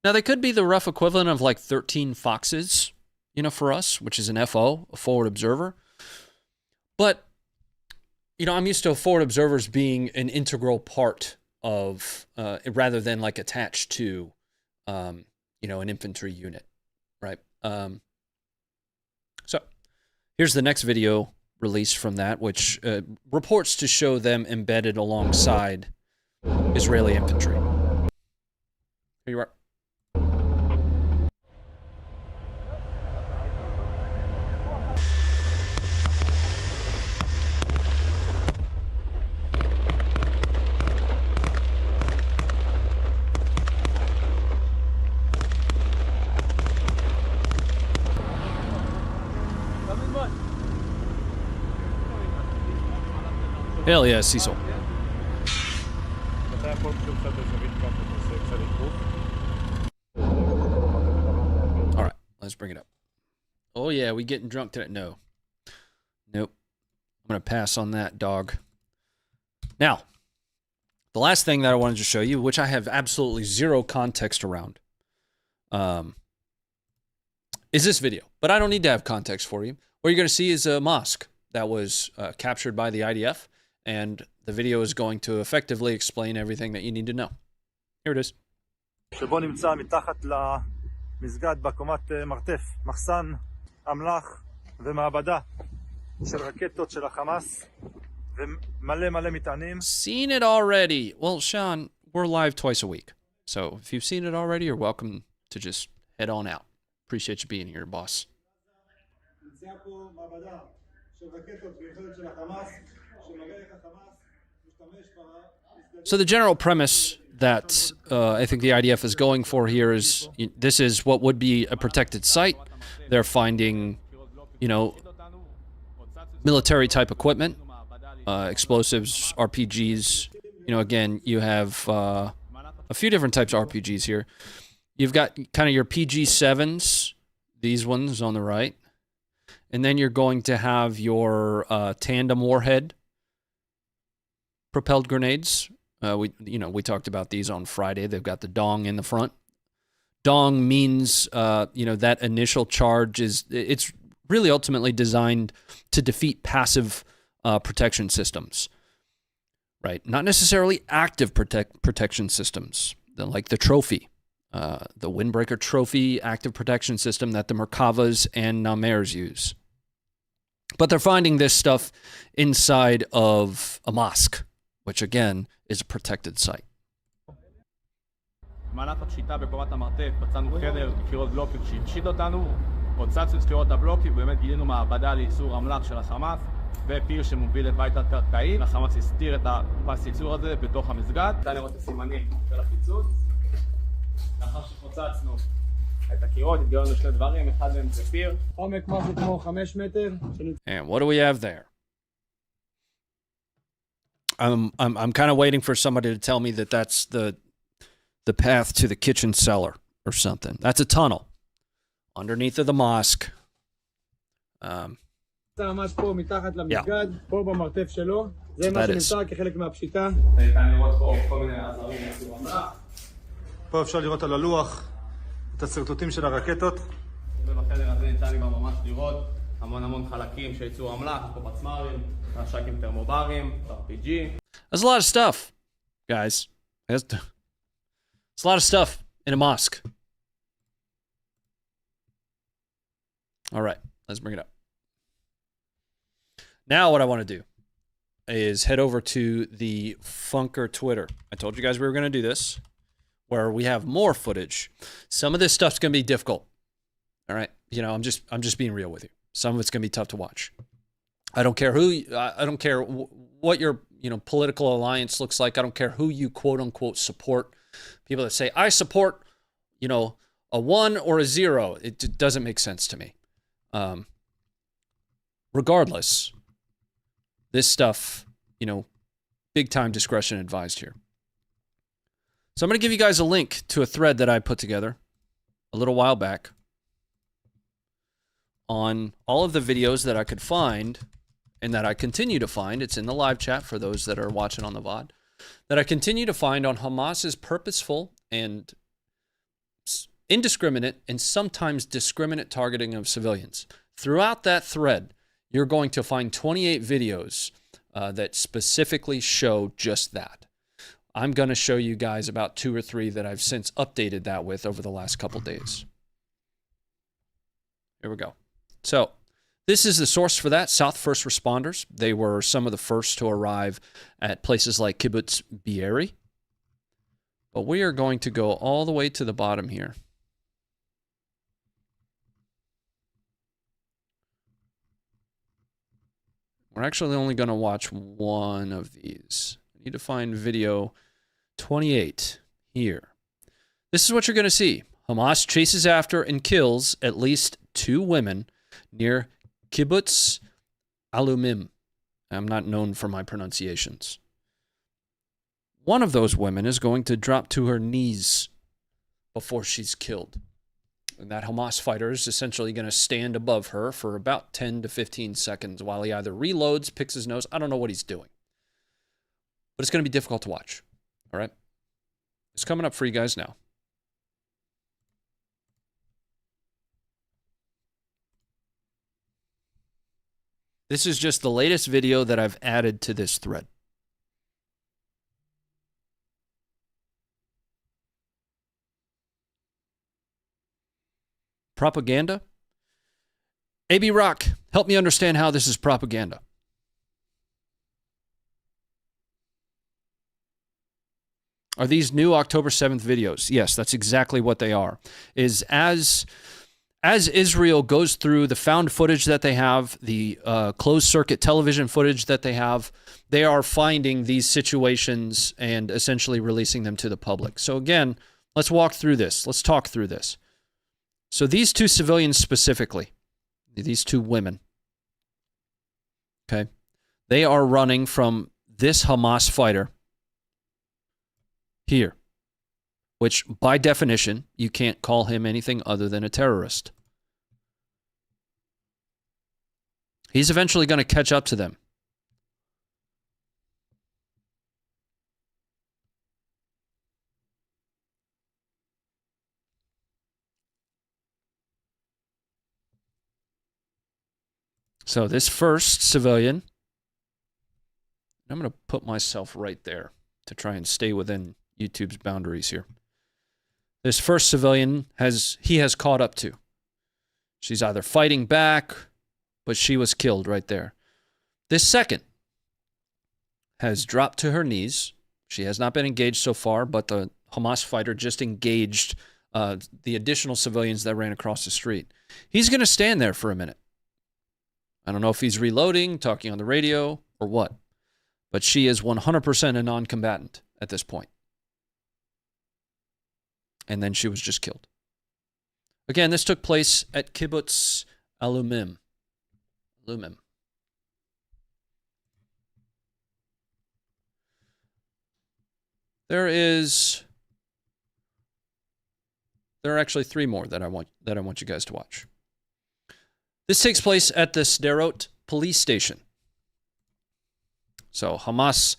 [SPEAKER 3] Now, they could be the rough equivalent of like 13 Foxes, for us, which is an FO, a forward observer. But, I'm used to forward observers being an integral part of, rather than like attached to, an infantry unit, right? So here's the next video released from that, which reports to show them embedded alongside Israeli infantry. Here you are. Hell yeah, Cecil. All right, let's bring it up. Oh yeah, we getting drunk tonight? No. Nope. I'm going to pass on that, dog. Now, the last thing that I wanted to show you, which I have absolutely zero context around, is this video. But I don't need to have context for you. What you're going to see is a mosque that was captured by the IDF. And the video is going to effectively explain everything that you need to know. Here it is.
[SPEAKER 5] שבו נמצא מתחת למסגד בקומת מרתף, מחסן, אמל"ח ומעבדה של רקטות של החמאס ומלא מלא מטענים.
[SPEAKER 3] Seen it already. Well, Sean, we're live twice a week. So if you've seen it already, you're welcome to just head on out. Appreciate you being here, boss.
[SPEAKER 5] נמצא פה מעבדה של רקטות ויכולת של החמאס.
[SPEAKER 3] So the general premise that I think the IDF is going for here is this is what would be a protected site. They're finding, military type equipment, explosives, RPGs. Again, you have a few different types of RPGs here. You've got kind of your PG-7s, these ones on the right. And then you're going to have your tandem warhead propelled grenades. We talked about these on Friday. They've got the dong in the front. Dong means, that initial charge it's really ultimately designed to defeat passive protection systems, right? Not necessarily active protection systems, like the Trophy, the Windbreaker Trophy active protection system that the Merkavas and Namers use. But they're finding this stuff inside of a mosque, which again is a protected site.
[SPEAKER 5] במהלך השליטה בקומת המרתף מצאנו חדר קירות בלוקים שהפשיט אותנו, הוצצנו את קירות הבלוקים ובאמת גילינו מעבדה לייצור אמל"ח של החמאס ופיר שמוביל לבית תת-קרקעי. החמאס הסתיר את הפס ייצור הזה בתוך המסגד. ניתן לראות את הסימנים של הפיצוץ. לאחר שפוצצנו את הקירות התגלנו שני דברים, אחד מהם זה פיר. עומק משהו כמו 5 מטר.
[SPEAKER 3] And what do we have there? I'm kind of waiting for somebody to tell me that that's the path to the kitchen cellar or something. That's a tunnel underneath of the mosque.
[SPEAKER 5] ממש פה מתחת למסגד, פה במרתף שלו, זה
[SPEAKER 3] So
[SPEAKER 5] מה
[SPEAKER 3] that is.
[SPEAKER 5] שנמצא כחלק מהפשיטה. ניתן לראות פה כל מיני עזרים מהסוג המלח. פה אפשר לראות על הלוח את השרטוטים של הרקטות. ובחדר הזה ניתן לי ממש לראות המון חלקים של ייצור המלח, פה פצמ"רים, נשקים טרמוברים, RPG.
[SPEAKER 3] There's a lot of stuff, guys. There's a lot of stuff in a mosque. All right, let's bring it up. Now what I want to do is head over to the Funker Twitter. I told you guys we were going to do this, where we have more footage. Some of this stuff's going to be difficult. All right, you know, I'm just being real with you. Some of it's going to be tough to watch. I don't care what your political alliance looks like. I don't care who you quote unquote support. People that say I support, a 1 or a 0. It doesn't make sense to me. Regardless, this stuff, big time discretion advised here. So I'm going to give you guys a link to a thread that I put together a little while back on all of the videos that I could find and that I continue to find. It's in the live chat for those that are watching on the VOD. That I continue to find on Hamas's purposeful and indiscriminate and sometimes discriminate targeting of civilians. Throughout that thread, you're going to find 28 videos that specifically show just that. I'm going to show you guys about 2 or 3 that I've since updated that with over the last couple days. Here we go. So this is the source for that, South First Responders. They were some of the first to arrive at places like Kibbutz Be'eri. But we are going to go all the way to the bottom here. We're actually only going to watch one of these. I need to find video 28 here. This is what you're going to see. Hamas chases after and kills at least 2 women near Kibbutz Alumim. I'm not known for my pronunciations. One of those women is going to drop to her knees before she's killed. And that Hamas fighter is essentially going to stand above her for about 10 to 15 seconds while he either reloads, picks his nose. I don't know what he's doing. But it's going to be difficult to watch. All right? It's coming up for you guys now. This is just the latest video that I've added to this thread. Propaganda? AB Rock, help me understand how this is propaganda. Are these new October 7th videos? Yes, that's exactly what they are. As Israel goes through the found footage that they have, the closed circuit television footage that they have, they are finding these situations and essentially releasing them to the public. So again, let's walk through this. Let's talk through this. So these 2 civilians specifically, these 2 women, okay, they are running from this Hamas fighter here, which by definition, you can't call him anything other than a terrorist. He's eventually going to catch up to them. So this first civilian, I'm going to put myself right there to try and stay within YouTube's boundaries here. This first civilian has caught up to. She's either fighting back, but she was killed right there. This second has dropped to her knees. She has not been engaged so far, but the Hamas fighter just engaged the additional civilians that ran across the street. He's going to stand there for a minute. I don't know if he's reloading, talking on the radio, or what. But she is 100% a non-combatant at this point. And then she was just killed. Again, this took place at Kibbutz Alumim. There are actually 3 more that I want you guys to watch. This takes place at the Sderot police station. So Hamas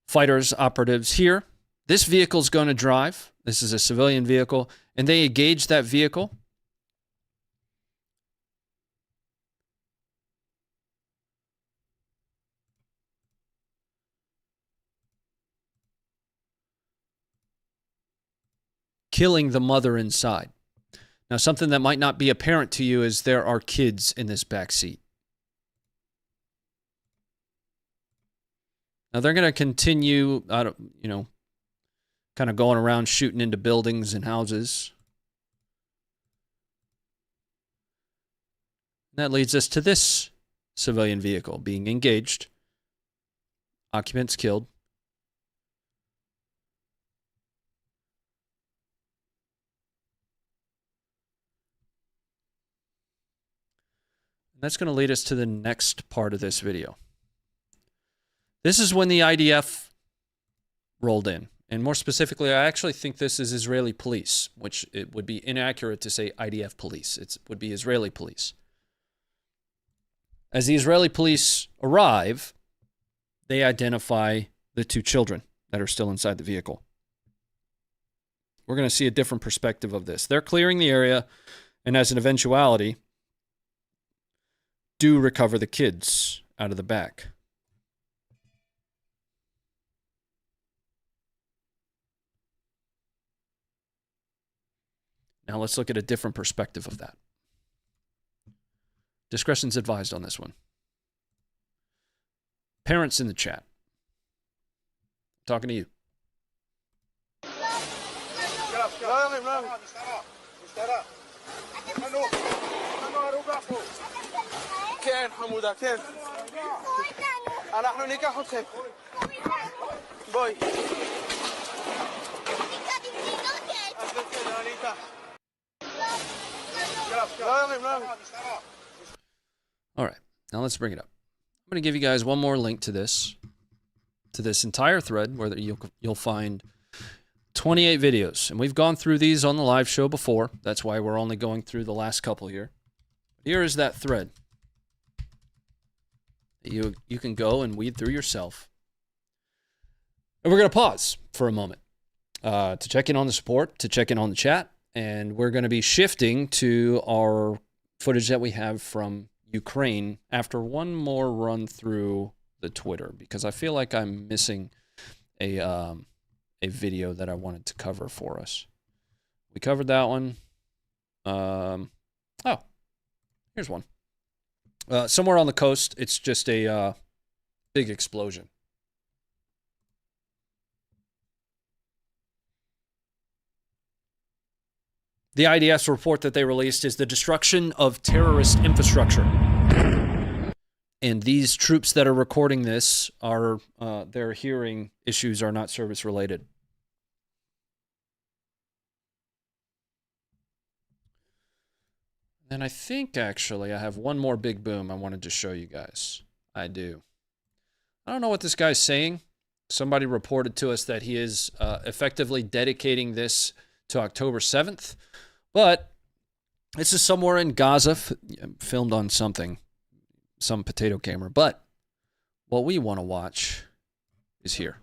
[SPEAKER 3] fighters, operatives here. This vehicle is going to drive. This is a civilian vehicle. And they engage that vehicle. Killing the mother inside. Now, something that might not be apparent to you is there are kids in this back seat. Now, they're going to continue, kind of going around shooting into buildings and houses. And that leads us to this civilian vehicle being engaged. Occupants killed. That's going to lead us to the next part of this video. This is when the IDF rolled in. And more specifically, I actually think this is Israeli police, which it would be inaccurate to say IDF police. It would be Israeli police. As the Israeli police arrive, they identify the two children that are still inside the vehicle. We're going to see a different perspective of this. They're clearing the area, and as an eventuality, do recover the kids out of the back. Now let's look at a different perspective of that. Discretion's advised on this one. Parents in the chat. I'm talking to you.
[SPEAKER 4] כן, חמודה, כן. אנחנו ניקח אתכם. בואי. אז בסדר, אני איתך.
[SPEAKER 3] All right, now let's bring it up. I'm going to give you guys one more link to this entire thread where you'll find 28 videos. And we've gone through these on the live show before. That's why we're only going through the last couple here. Here is that thread. You can go and weed through yourself. And we're going to pause for a moment to check in on the support, to check in on the chat. And we're going to be shifting to our footage that we have from Ukraine after one more run through the Twitter, because I feel like I'm missing a video that I wanted to cover for us. We covered that one. Oh, here's one. Somewhere on the coast, it's just a big explosion. The IDF's report that they released is the destruction of terrorist infrastructure. And these troops that are recording this are, their hearing issues are not service related. And I think, actually, I have one more big boom I wanted to show you guys. I do. I don't know what this guy's saying. Somebody reported to us that he is effectively dedicating this to October 7th. But this is somewhere in Gaza, filmed on something, some potato camera. But what we want to watch is here.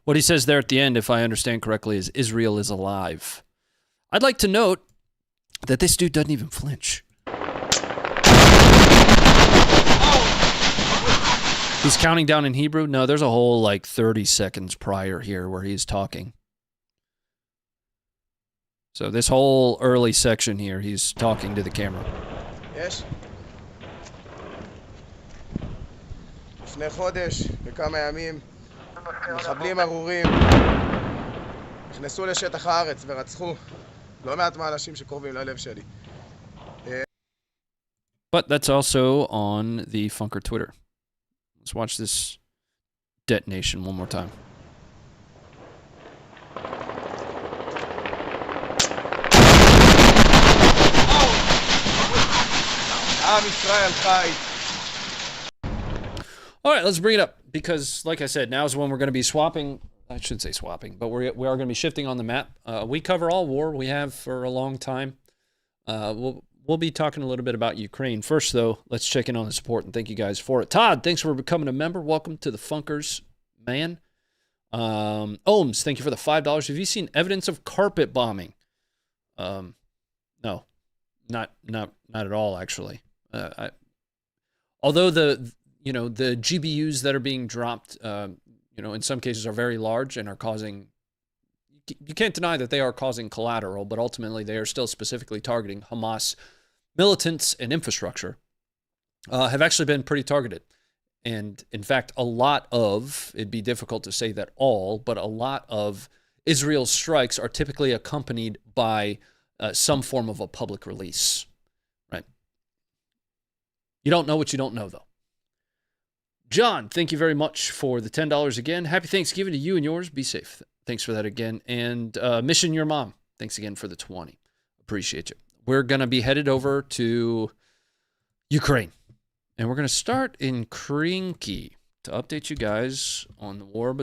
[SPEAKER 3] What he says there at the end, if I understand correctly, is Israel is alive. I'd like to note that this dude doesn't even flinch. He's counting down in Hebrew? No, there's a whole like 30 seconds prior here where he's talking. So this whole early section here, he's talking to the camera.
[SPEAKER 4] Yes. לפני חודש, בכמה ימים, מחבלים ארורים נכנסו לשטח הארץ ורצחו לא מעט מהאנשים שקרובים ללב שלי.
[SPEAKER 3] But that's also on the Funker Twitter. Let's watch this detonation one more time.
[SPEAKER 5] עם ישראל חי.
[SPEAKER 3] All right, let's bring it up because, like I said, now is when we're going to be swapping. I shouldn't say swapping, but we are going to be shifting on the map. We cover all war. We have for a long time. We'll be talking a little bit about Ukraine. First, though, let's check in on the support, and thank you guys for it. Todd, thanks for becoming a member. Welcome to the Funkers, man. Ohms, thank you for the $5. Have you seen evidence of carpet bombing? No, not at all, actually. Although the GBUs that are being dropped, in some cases are very large and are causing, you can't deny that they are causing collateral, but ultimately they are still specifically targeting Hamas militants and infrastructure, have actually been pretty targeted. And in fact, it'd be difficult to say that all, but a lot of Israel's strikes are typically accompanied by some form of a public release, right? You don't know what you don't know, though. John, thank you very much for the $10 again. Happy Thanksgiving to you and yours. Be safe. Thanks for that again. And Mission Your Mom, thanks again for the 20. Appreciate you. We're going to be headed over to Ukraine. And we're going to start in Krinky to update you guys on the war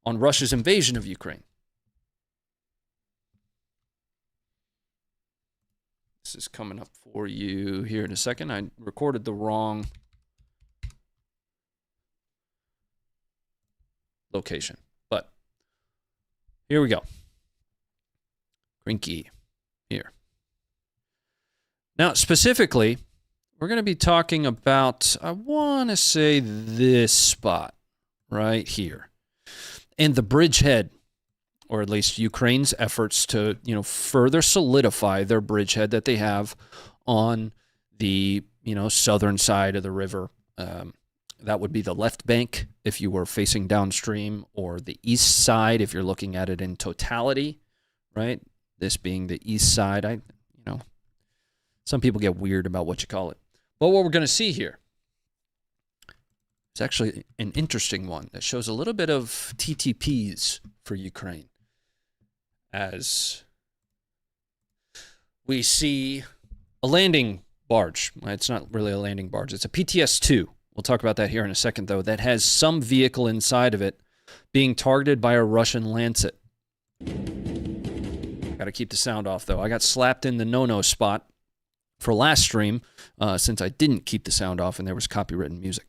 [SPEAKER 3] on Russia's invasion of Ukraine. This is coming up for you here in a second. I recorded the wrong location, but here we go. Krinky here. Now, specifically, we're going to be talking about, I want to say this spot right here. And the bridgehead, or at least Ukraine's efforts to, further solidify their bridgehead that they have on the, southern side of the river. That would be the left bank if you were facing downstream, or the east side if you're looking at it in totality, right? This being the east side. Some people get weird about what you call it. But what we're going to see here is actually an interesting one that shows a little bit of TTPs for Ukraine. As we see a landing barge. It's not really a landing barge. It's a PTS-2. We'll talk about that here in a second, though. That has some vehicle inside of it being targeted by a Russian Lancet. Got to keep the sound off, though. I got slapped in the no-no spot for last stream, since I didn't keep the sound off and there was copywritten music.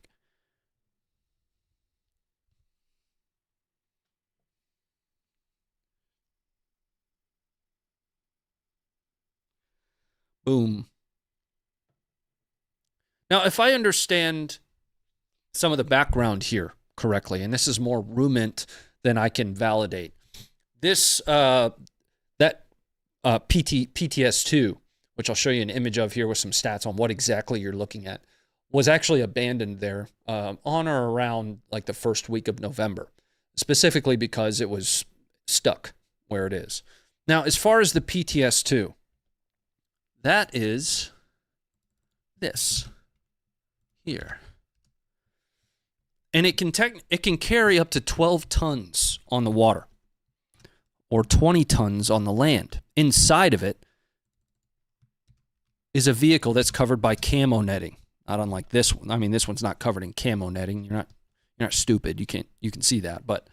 [SPEAKER 3] Boom. Now, if I understand some of the background here correctly, and this is more rument than I can validate, this PTS-2, which I'll show you an image of here with some stats on what exactly you're looking at, was actually abandoned there on or around like the first week of November, specifically because it was stuck where it is. Now, as far as the PTS-2, that is this here. And it can carry up to 12 tons on the water or 20 tons on the land. Inside of it is a vehicle that's covered by camo netting. Not unlike this one. I mean, this one's not covered in camo netting. You're not stupid. You can see that, but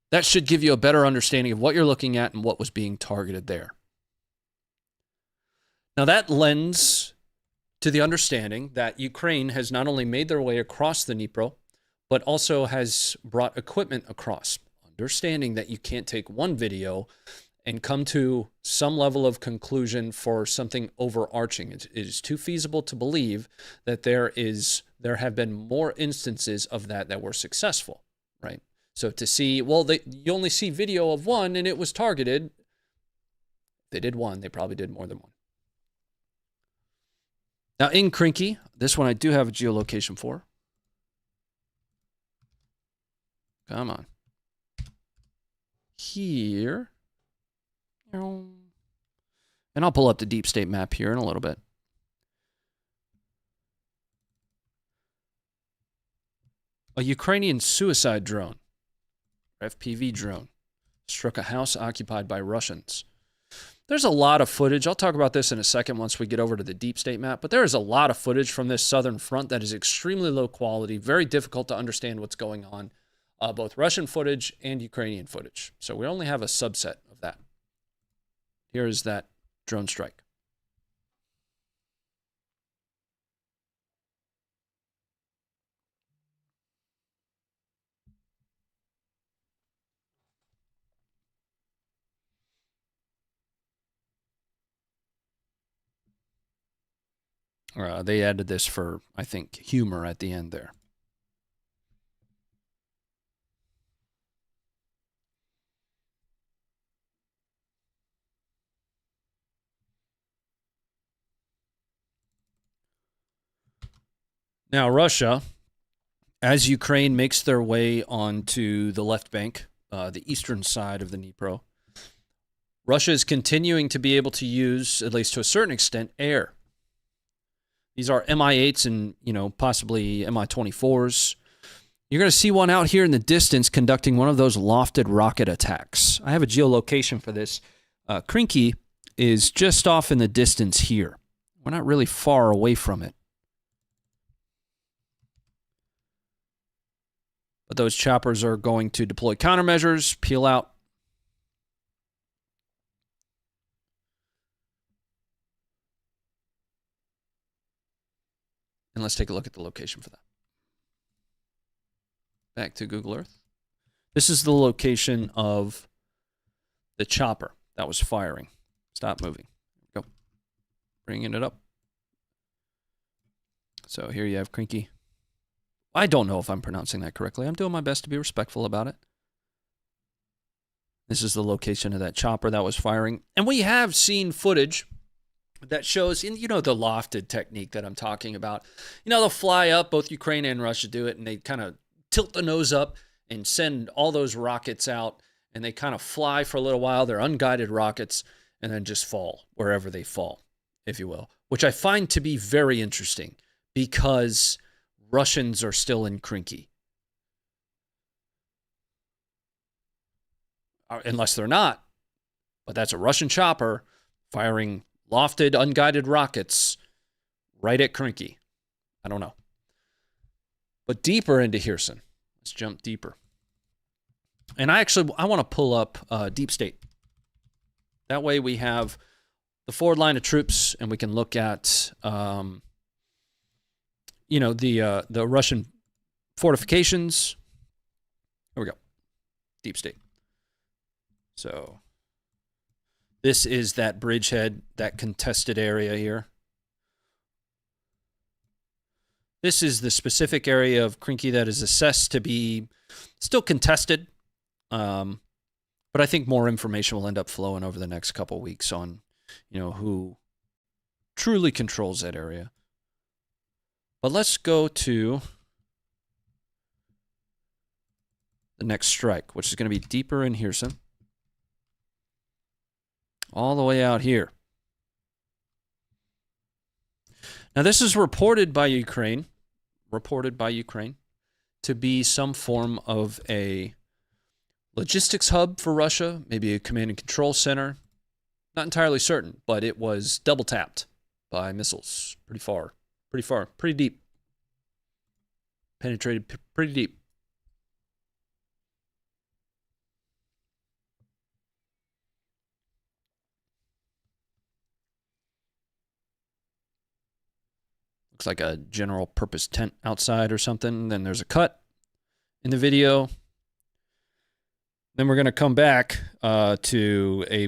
[SPEAKER 3] that should give you a better understanding of what you're looking at and what was being targeted there. Now that lends to the understanding that Ukraine has not only made their way across the Dnipro, but also has brought equipment across. Understanding that you can't take one video and come to some level of conclusion for something overarching. It is too feasible to believe that there have been more instances of that were successful, right? So to see, you only see video of one and it was targeted. They did one, they probably did more than one. Now in Krinky, this one I do have a geolocation for. Come on. Here. And I'll pull up the deep state map here in a little bit. A Ukrainian suicide drone, FPV drone, struck a house occupied by Russians. There's a lot of footage. I'll talk about this in a second once we get over to the deep state map, but there is a lot of footage from this southern front that is extremely low quality, very difficult to understand what's going on, both Russian footage and Ukrainian footage. So we only have a subset of that. Here is that drone strike. They added this for, I think, humor at the end there. Now, Russia, as Ukraine makes their way onto the left bank, the eastern side of the Dnipro, Russia is continuing to be able to use, at least to a certain extent, air. These are Mi-8s and, possibly Mi-24s. You're going to see one out here in the distance conducting one of those lofted rocket attacks. I have a geolocation for this. Krinky is just off in the distance here. We're not really far away from it. But those choppers are going to deploy countermeasures, peel out. And let's take a look at the location for that. Back to Google Earth. This is the location of the chopper that was firing. Stop moving. Go. Bringing it up. So here you have Krinky. I don't know if I'm pronouncing that correctly. I'm doing my best to be respectful about it. This is the location of that chopper that was firing. And we have seen footage that shows, in the lofted technique that I'm talking about. They'll fly up, both Ukraine and Russia do it, and they kind of tilt the nose up and send all those rockets out, and they kind of fly for a little while. They're unguided rockets, and then just fall wherever they fall, if you will, which I find to be very interesting because Russians are still in Krinky. Unless they're not, but that's a Russian chopper firing lofted, unguided rockets right at Krinky. I don't know. But deeper into Kherson. Let's jump deeper. And I want to pull up Deep State. That way we have the forward line of troops, and we can look at, the Russian fortifications. Here we go. Deep State. So this is that Bridgehead, that contested area here. This is the specific area of Krinky that is assessed to be still contested. But I think more information will end up flowing over the next couple of weeks on, who truly controls that area. But let's go to the next strike, which is going to be deeper in Kherson. All the way out here. Now, this is reported by Ukraine to be some form of a logistics hub for Russia, maybe a command and control center. Not entirely certain, but it was double tapped by missiles pretty far, pretty deep. Penetrated pretty deep. Looks like a general purpose tent outside or something. Then there's a cut in the video. Then we're going to come back to a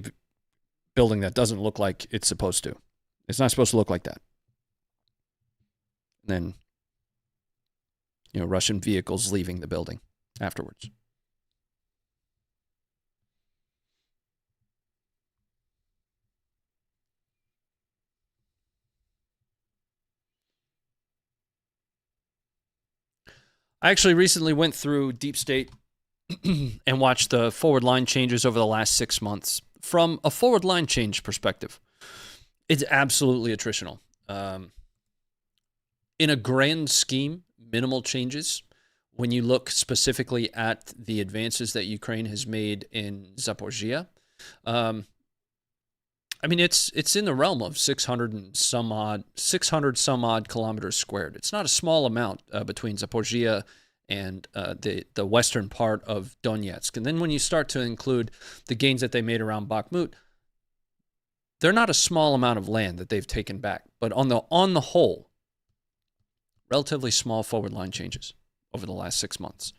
[SPEAKER 3] building that doesn't look like it's supposed to. It's not supposed to look like that. Then, Russian vehicles leaving the building afterwards. I actually recently went through Deep State and watched the forward line changes over the last 6 months. From a forward line change perspective, it's absolutely attritional. In a grand scheme, minimal changes. When you look specifically at the advances that Ukraine has made in Zaporizhia, I mean, it's in the realm of 600 some odd kilometers squared. It's not a small amount between Zaporizhia and the western part of Donetsk. And then when you start to include the gains that they made around Bakhmut, they're not a small amount of land that they've taken back. But on the whole, relatively small forward line changes over the last 6 months.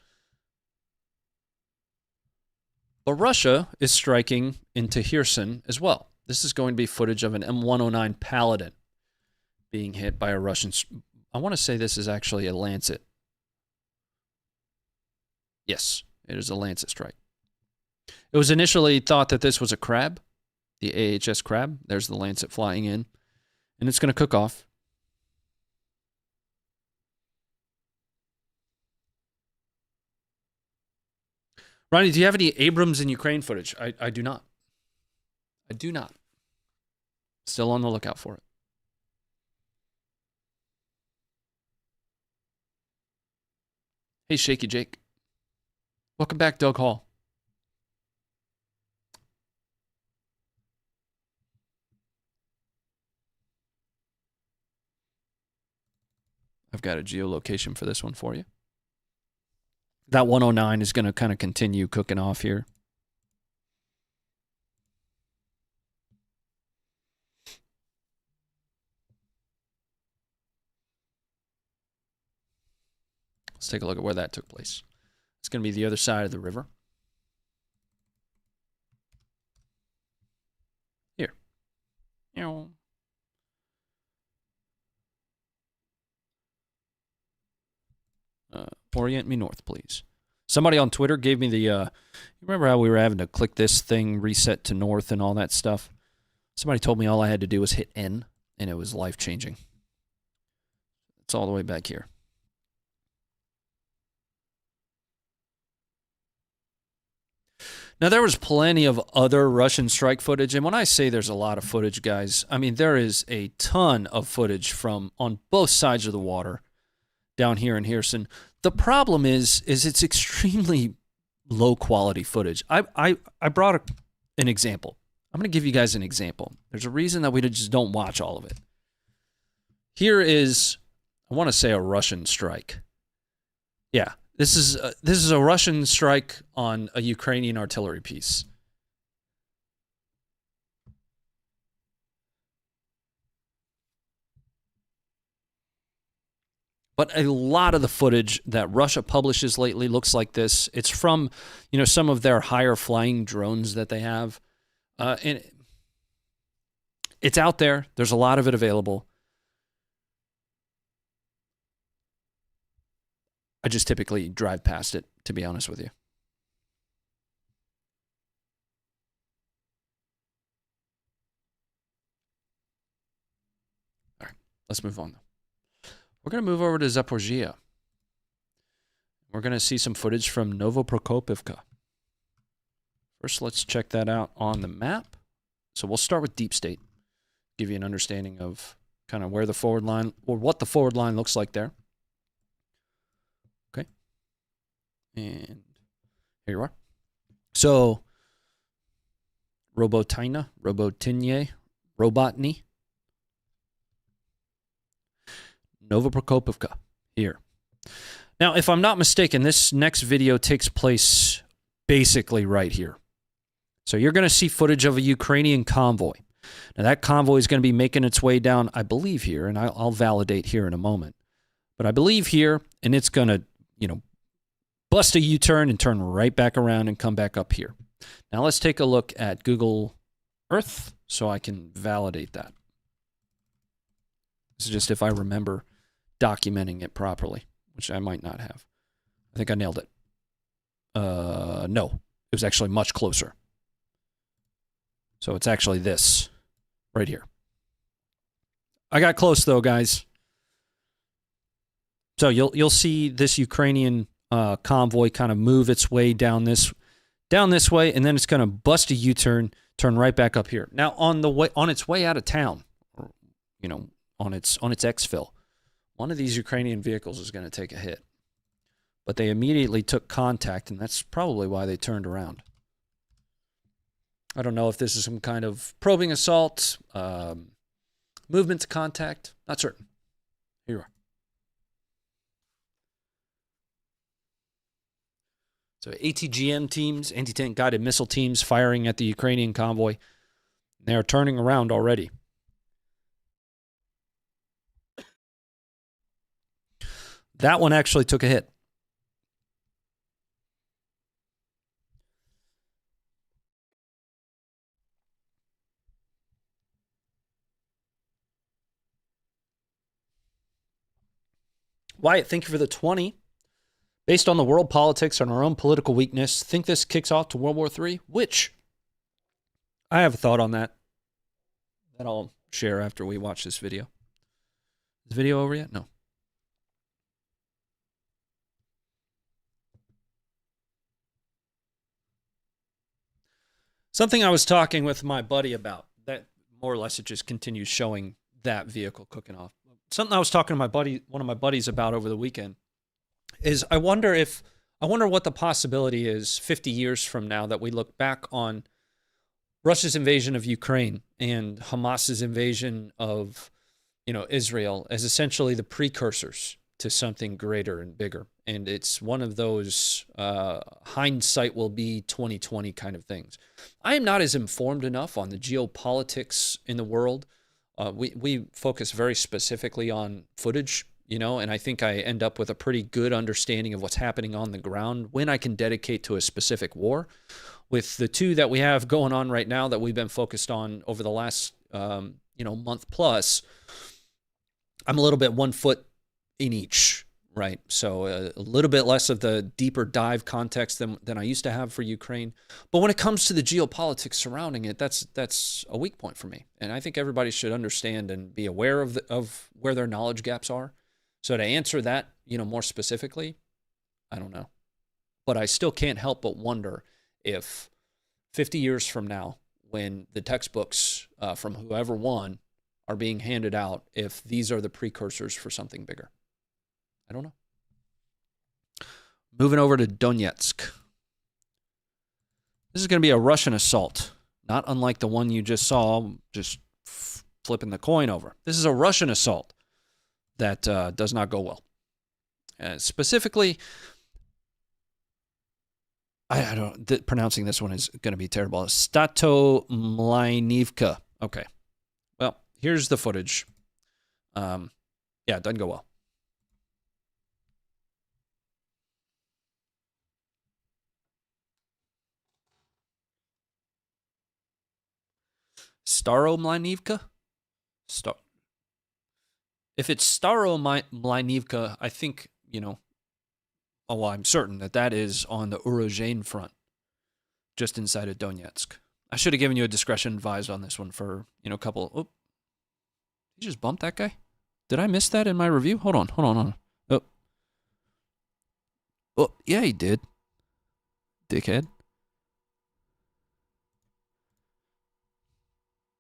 [SPEAKER 3] But Russia is striking into Kherson as well. This is going to be footage of an M109 Paladin being hit by a Russian. I want to say this is actually a Lancet. Yes, it is a Lancet strike. It was initially thought that this was a Crab, the AHS Crab. There's the Lancet flying in, and it's going to cook off. Ronnie, do you have any Abrams in Ukraine footage? I do not. I do not. Still on the lookout for it. Hey, Shaky Jake. Welcome back, Doug Hall. I've got a geolocation for this one for you. That 109 is going to kind of continue cooking off here. Let's take a look at where that took place. It's going to be the other side of the river. Here. Orient me north, please. Somebody on Twitter gave me the, you remember how we were having to click this thing, reset to north and all that stuff? Somebody told me all I had to do was hit N, and it was life-changing. It's all the way back here. Now, there was plenty of other Russian strike footage, and when I say there's a lot of footage, guys, I mean there is a ton of footage from on both sides of the water down here in Kherson. The problem is it's extremely low-quality footage. I brought an example. I'm going to give you guys an example. There's a reason that we just don't watch all of it. Here is, I want to say, a Russian strike. Yeah. This is a Russian strike on a Ukrainian artillery piece. But a lot of the footage that Russia publishes lately looks like this. It's from, some of their higher flying drones that they have. And it's out there. There's a lot of it available. I just typically drive past it, to be honest with you. All right, let's move on, though. We're going to move over to Zaporizhia. We're going to see some footage from Novoprokopivka. First, let's check that out on the map. So we'll start with Deep State, give you an understanding of kind of where the forward line, or what the forward line looks like there. Okay. And here you are. So, Robotyne, Robotny, Novoprokopivka here. Now, if I'm not mistaken, this next video takes place basically right here. So you're going to see footage of a Ukrainian convoy. Now, that convoy is going to be making its way down, I believe, here, and I'll validate here in a moment. But I believe here, and it's going to, bust a U-turn and turn right back around and come back up here. Now, let's take a look at Google Earth so I can validate that. This is just if I remember documenting it properly, which I might not have. I think I nailed it. No, it was actually much closer. So it's actually this right here. I got close though, guys. So you'll see this Ukrainian convoy kind of move its way down this way, and then it's going to bust a U-turn, turn right back up here. Now on its way out of town, or, on its exfil, one of these Ukrainian vehicles is going to take a hit. But they immediately took contact, and that's probably why they turned around. I don't know if this is some kind of probing assault, movement to contact. Not certain. Here you are. So ATGM teams, anti-tank guided missile teams, firing at the Ukrainian convoy. They are turning around already. That one actually took a hit. Wyatt, thank you for the 20. Based on the world politics and our own political weakness, think this kicks off to World War III? Which? I have a thought on that I'll share after we watch this video. Is the video over yet? No. Something I was talking with my buddy about, that more or less it just continues showing that vehicle cooking off. Something I was talking to my buddy, one of my buddies, about over the weekend is I wonder what the possibility is 50 years from now that we look back on Russia's invasion of Ukraine and Hamas's invasion of, Israel as essentially the precursors to something greater and bigger. And it's one of those hindsight will be 2020 kind of things. I am not as informed enough on the geopolitics in the world. We focus very specifically on footage, and I think I end up with a pretty good understanding of what's happening on the ground when I can dedicate to a specific war. With the two that we have going on right now that we've been focused on over the last, month plus, I'm a little bit 1 foot in each, right? So a little bit less of the deeper dive context than I used to have for Ukraine. But when it comes to the geopolitics surrounding it, that's a weak point for me. And I think everybody should understand and be aware of where their knowledge gaps are. So to answer that, more specifically, I don't know. But I still can't help but wonder if 50 years from now, when the textbooks from whoever won are being handed out, if these are the precursors for something bigger. I don't know. Moving over to Donetsk. This is going to be a Russian assault, not unlike the one you just saw, just flipping the coin over. This is a Russian assault that does not go well. Specifically, I don't. Pronouncing this one is going to be terrible. Statomlainivka. Okay. Well, here's the footage. Yeah, it doesn't go well. Staromlainivka? If it's Staromlainivka, I think, I'm certain that is on the Uruzhain front, just inside of Donetsk. I should have given you a discretion advised on this one for, a couple. Oh, you just bumped that guy? Did I miss that in my review? Hold on. Oh, yeah, he did. Dickhead.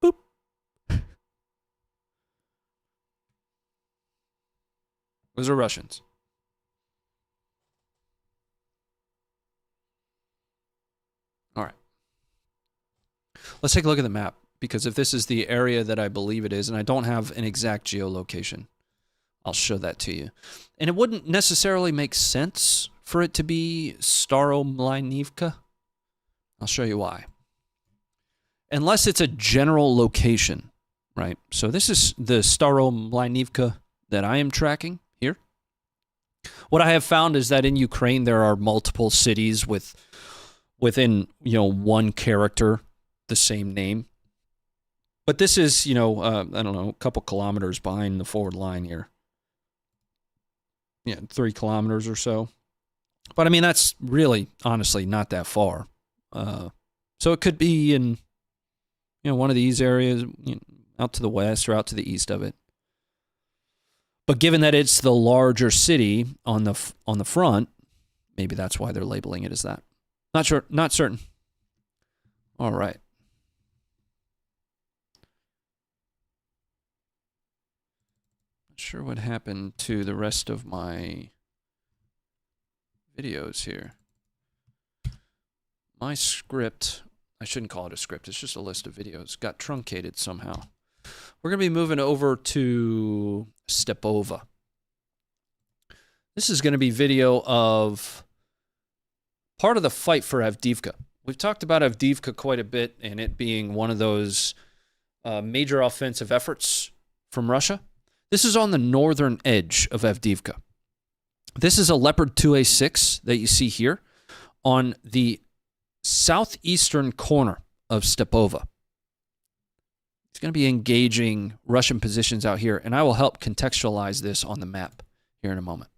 [SPEAKER 3] Boop. Those are Russians. All right. Let's take a look at the map, because if this is the area that I believe it is, and I don't have an exact geolocation, I'll show that to you. And it wouldn't necessarily make sense for it to be Staromlainivka. I'll show you why. Unless it's a general location, right? So this is the Staromlainivka that I am tracking here. What I have found is that in Ukraine there are multiple cities within, one character, the same name. But this is, I don't know, a couple kilometers behind the forward line here. Yeah, 3 kilometers or so. But I mean, that's really, honestly, not that far. So it could be in, one of these areas, out to the west or out to the east of it. But given that it's the larger city on the front, maybe that's why they're labeling it as that. Not sure, not certain. All right. Not sure what happened to the rest of my videos here. My script, I shouldn't call it a script. It's just a list of videos. Got truncated somehow. We're going to be moving over to Stepova. This is going to be video of part of the fight for Avdiivka. We've talked about Avdiivka quite a bit and it being one of those major offensive efforts from Russia. This is on the northern edge of Avdiivka. This is a Leopard 2A6 that you see here on the southeastern corner of Stepova. It's going to be engaging Russian positions out here, and I will help contextualize this on the map here in a moment.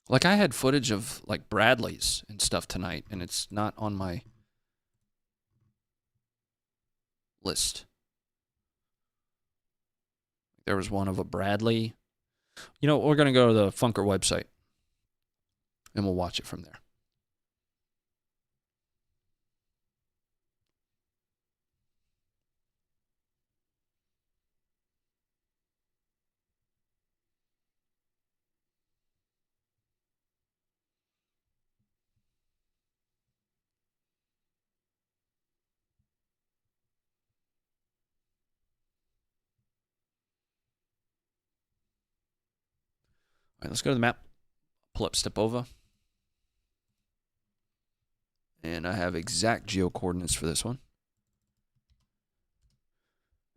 [SPEAKER 3] Like, I had footage of, like, Bradleys and stuff tonight, and it's not on my list. There was one of a Bradley. You know, we're going to go to the Funker website, and we'll watch it from there. All right, let's go to the map. Pull up Stepova. And I have exact geo coordinates for this one.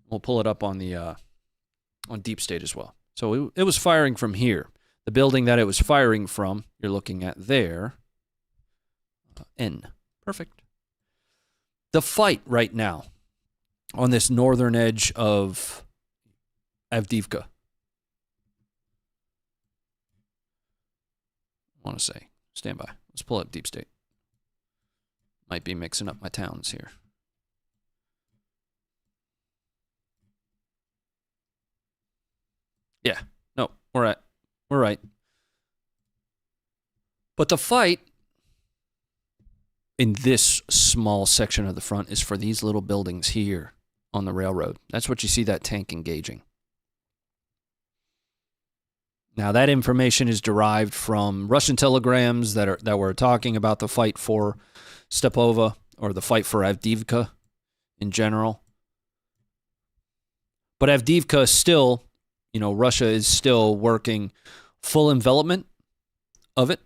[SPEAKER 3] We'll pull it up on the on Deep State as well. So it was firing from here. The building that it was firing from, you're looking at there. N. Perfect. The fight right now on this northern edge of Avdiivka. I want to say, stand by. Let's pull up Deep State. Might be mixing up my towns here. Yeah, no, we're right. But the fight in this small section of the front is for these little buildings here on the railroad. That's what you see that tank engaging. Now, that information is derived from Russian telegrams that were talking about the fight for Stepova or the fight for Avdiivka in general. But Avdiivka still, you know, Russia is still working full envelopment of it.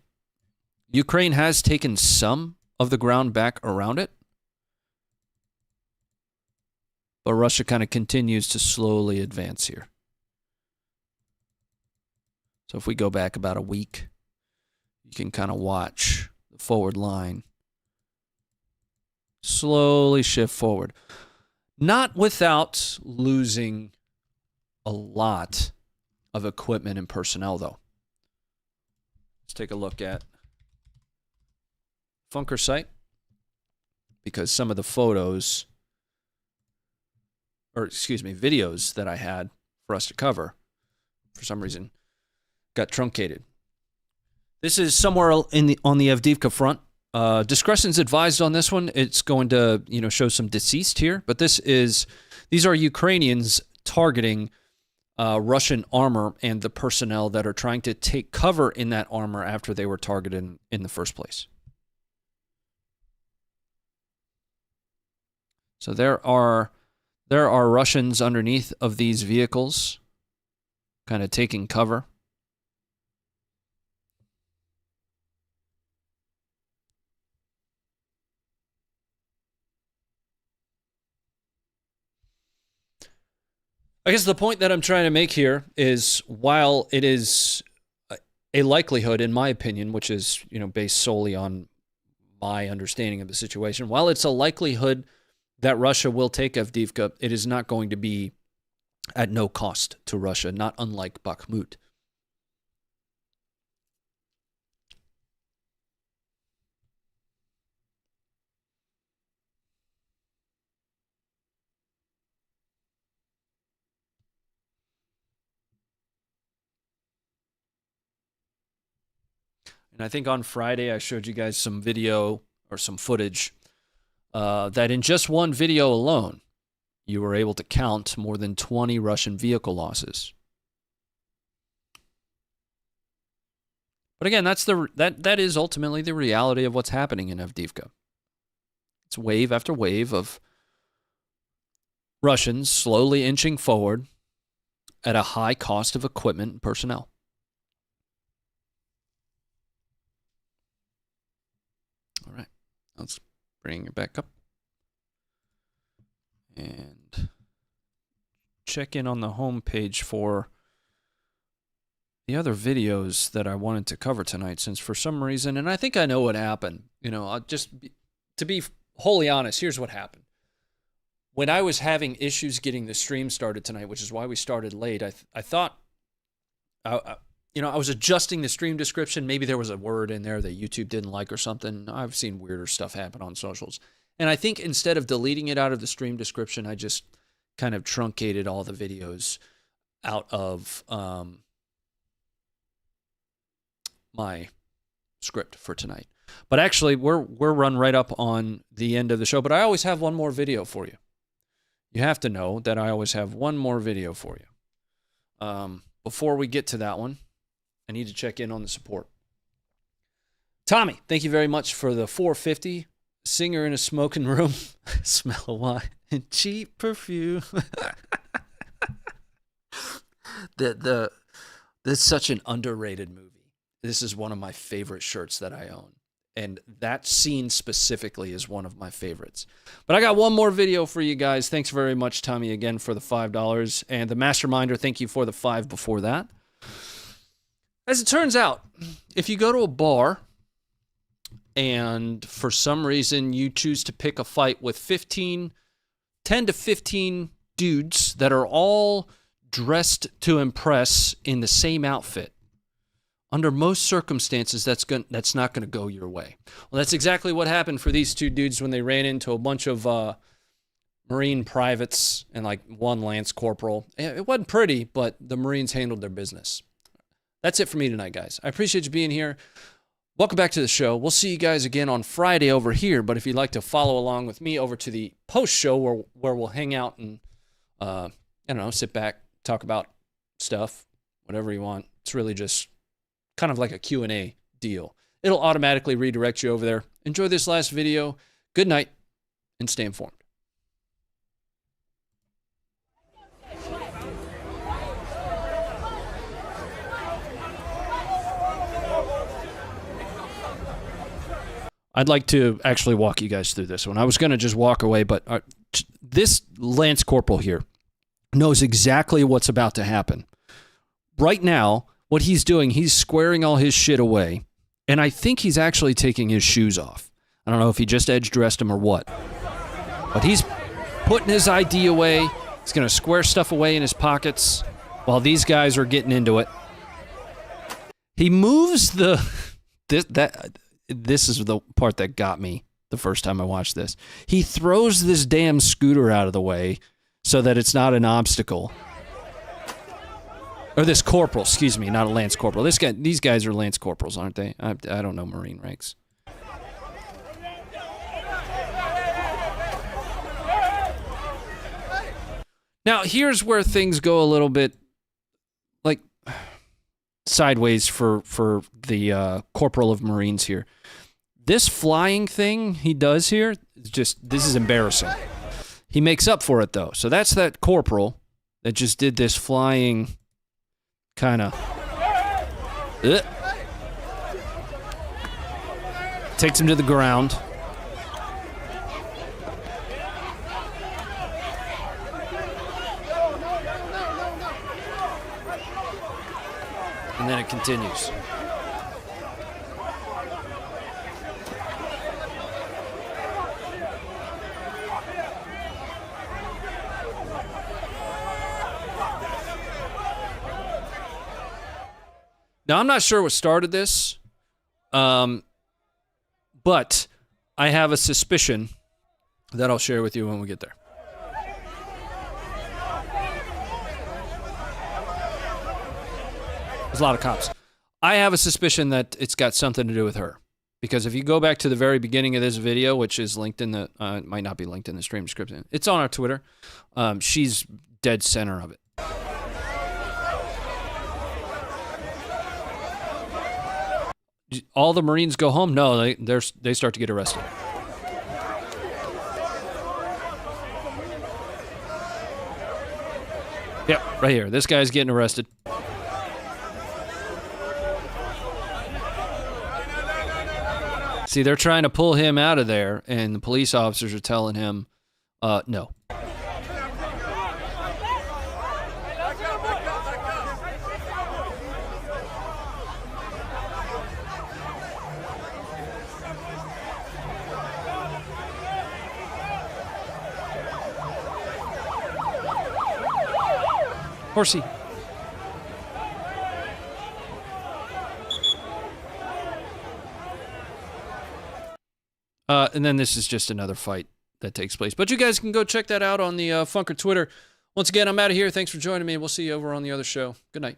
[SPEAKER 3] Ukraine has taken some of the ground back around it. But Russia kind of continues to slowly advance here. So if we go back about a week, you can kind of watch the forward line slowly shift forward. Not without losing a lot of equipment and personnel, though. Let's take a look at Funker site, because some of the photos, or excuse me, videos that I had for us to cover, for some reason, got truncated. This is somewhere on the Avdiivka front. Discretion's advised on this one. It's going to, you know, show some deceased here, but these are Ukrainians targeting Russian armor and the personnel that are trying to take cover in that armor after they were targeted in the first place. So there are Russians underneath of these vehicles, kind of taking cover. I guess the point that I'm trying to make here is, while it is a likelihood, in my opinion, which is, you know, based solely on my understanding of the situation, while it's a likelihood that Russia will take Avdiivka, it is not going to be at no cost to Russia, not unlike Bakhmut. And I think on Friday I showed you guys some video or some footage that in just one video alone, you were able to count more than 20 Russian vehicle losses. But again, that is ultimately the reality of what's happening in Avdiivka. It's wave after wave of Russians slowly inching forward at a high cost of equipment and personnel. All right, let's bring it back up and check in on the home page for the other videos that I wanted to cover tonight, since for some reason, and I think I know what happened, to be wholly honest, here's what happened. When I was having issues getting the stream started tonight, which is why we started late, I thought, I was adjusting the stream description. Maybe there was a word in there that YouTube didn't like or something. I've seen weirder stuff happen on socials. And I think instead of deleting it out of the stream description, I just kind of truncated all the videos out of my script for tonight. But actually, we're run right up on the end of the show. But I always have one more video for you. You have to know that I always have one more video for you. Before we get to that one, I need to check in on the support. Tommy, thank you very much for the 450. Singer in a smoking room. Smell of wine and cheap perfume. This is such an underrated movie. This is one of my favorite shirts that I own. And that scene specifically is one of my favorites. But I got one more video for you guys. Thanks very much, Tommy, again, for the $5. And the Masterminder, thank you for the 5 before that. As it turns out, if you go to a bar and for some reason you choose to pick a fight with 10 to 15 dudes that are all dressed to impress in the same outfit, under most circumstances, that's not going to go your way. Well, that's exactly what happened for these two dudes when they ran into a bunch of Marine privates and like one Lance Corporal. It wasn't pretty, but the Marines handled their business. That's it for me tonight, guys. I appreciate you being here. Welcome back to the show. We'll see you guys again on Friday over here, but if you'd like to follow along with me over to the post-show where we'll hang out and, sit back, talk about stuff, whatever you want. It's really just kind of like a Q&A deal. It'll automatically redirect you over there. Enjoy this last video. Good night, and stay informed. I'd like to actually walk you guys through this one. I was going to just walk away, but this Lance Corporal here knows exactly what's about to happen. Right now, what he's doing, he's squaring all his shit away, and I think he's actually taking his shoes off. I don't know if he just edge dressed him or what, but he's putting his ID away. He's going to square stuff away in his pockets while these guys are getting into it. He moves this is the part that got me the first time I watched this. He throws this damn scooter out of the way so that it's not an obstacle. Or this corporal, excuse me, not a Lance Corporal. These guys are Lance Corporals, aren't they? I don't know Marine ranks. Now, here's where things go a little bit, like, sideways for the Corporal of Marines here. This flying thing he does here, this is embarrassing. He makes up for it, though. So that's that Corporal that just did this flying kind of takes him to the ground. And then it continues. Now, I'm not sure what started this, but I have a suspicion that I'll share with you when we get there. There's a lot of cops. I have a suspicion that it's got something to do with her, Because if you go back to the very beginning of this video, which is linked in the, it might not be linked in the stream description. It's on our Twitter. She's dead center of it. All the Marines go home? No, they start to get arrested. Yep, right here. This guy's getting arrested. See, they're trying to pull him out of there, and the police officers are telling him, no. Horsey. And then this is just another fight that takes place. But you guys can go check that out on the Funker Twitter. Once again, I'm out of here. Thanks for joining me. We'll see you over on the other show. Good night.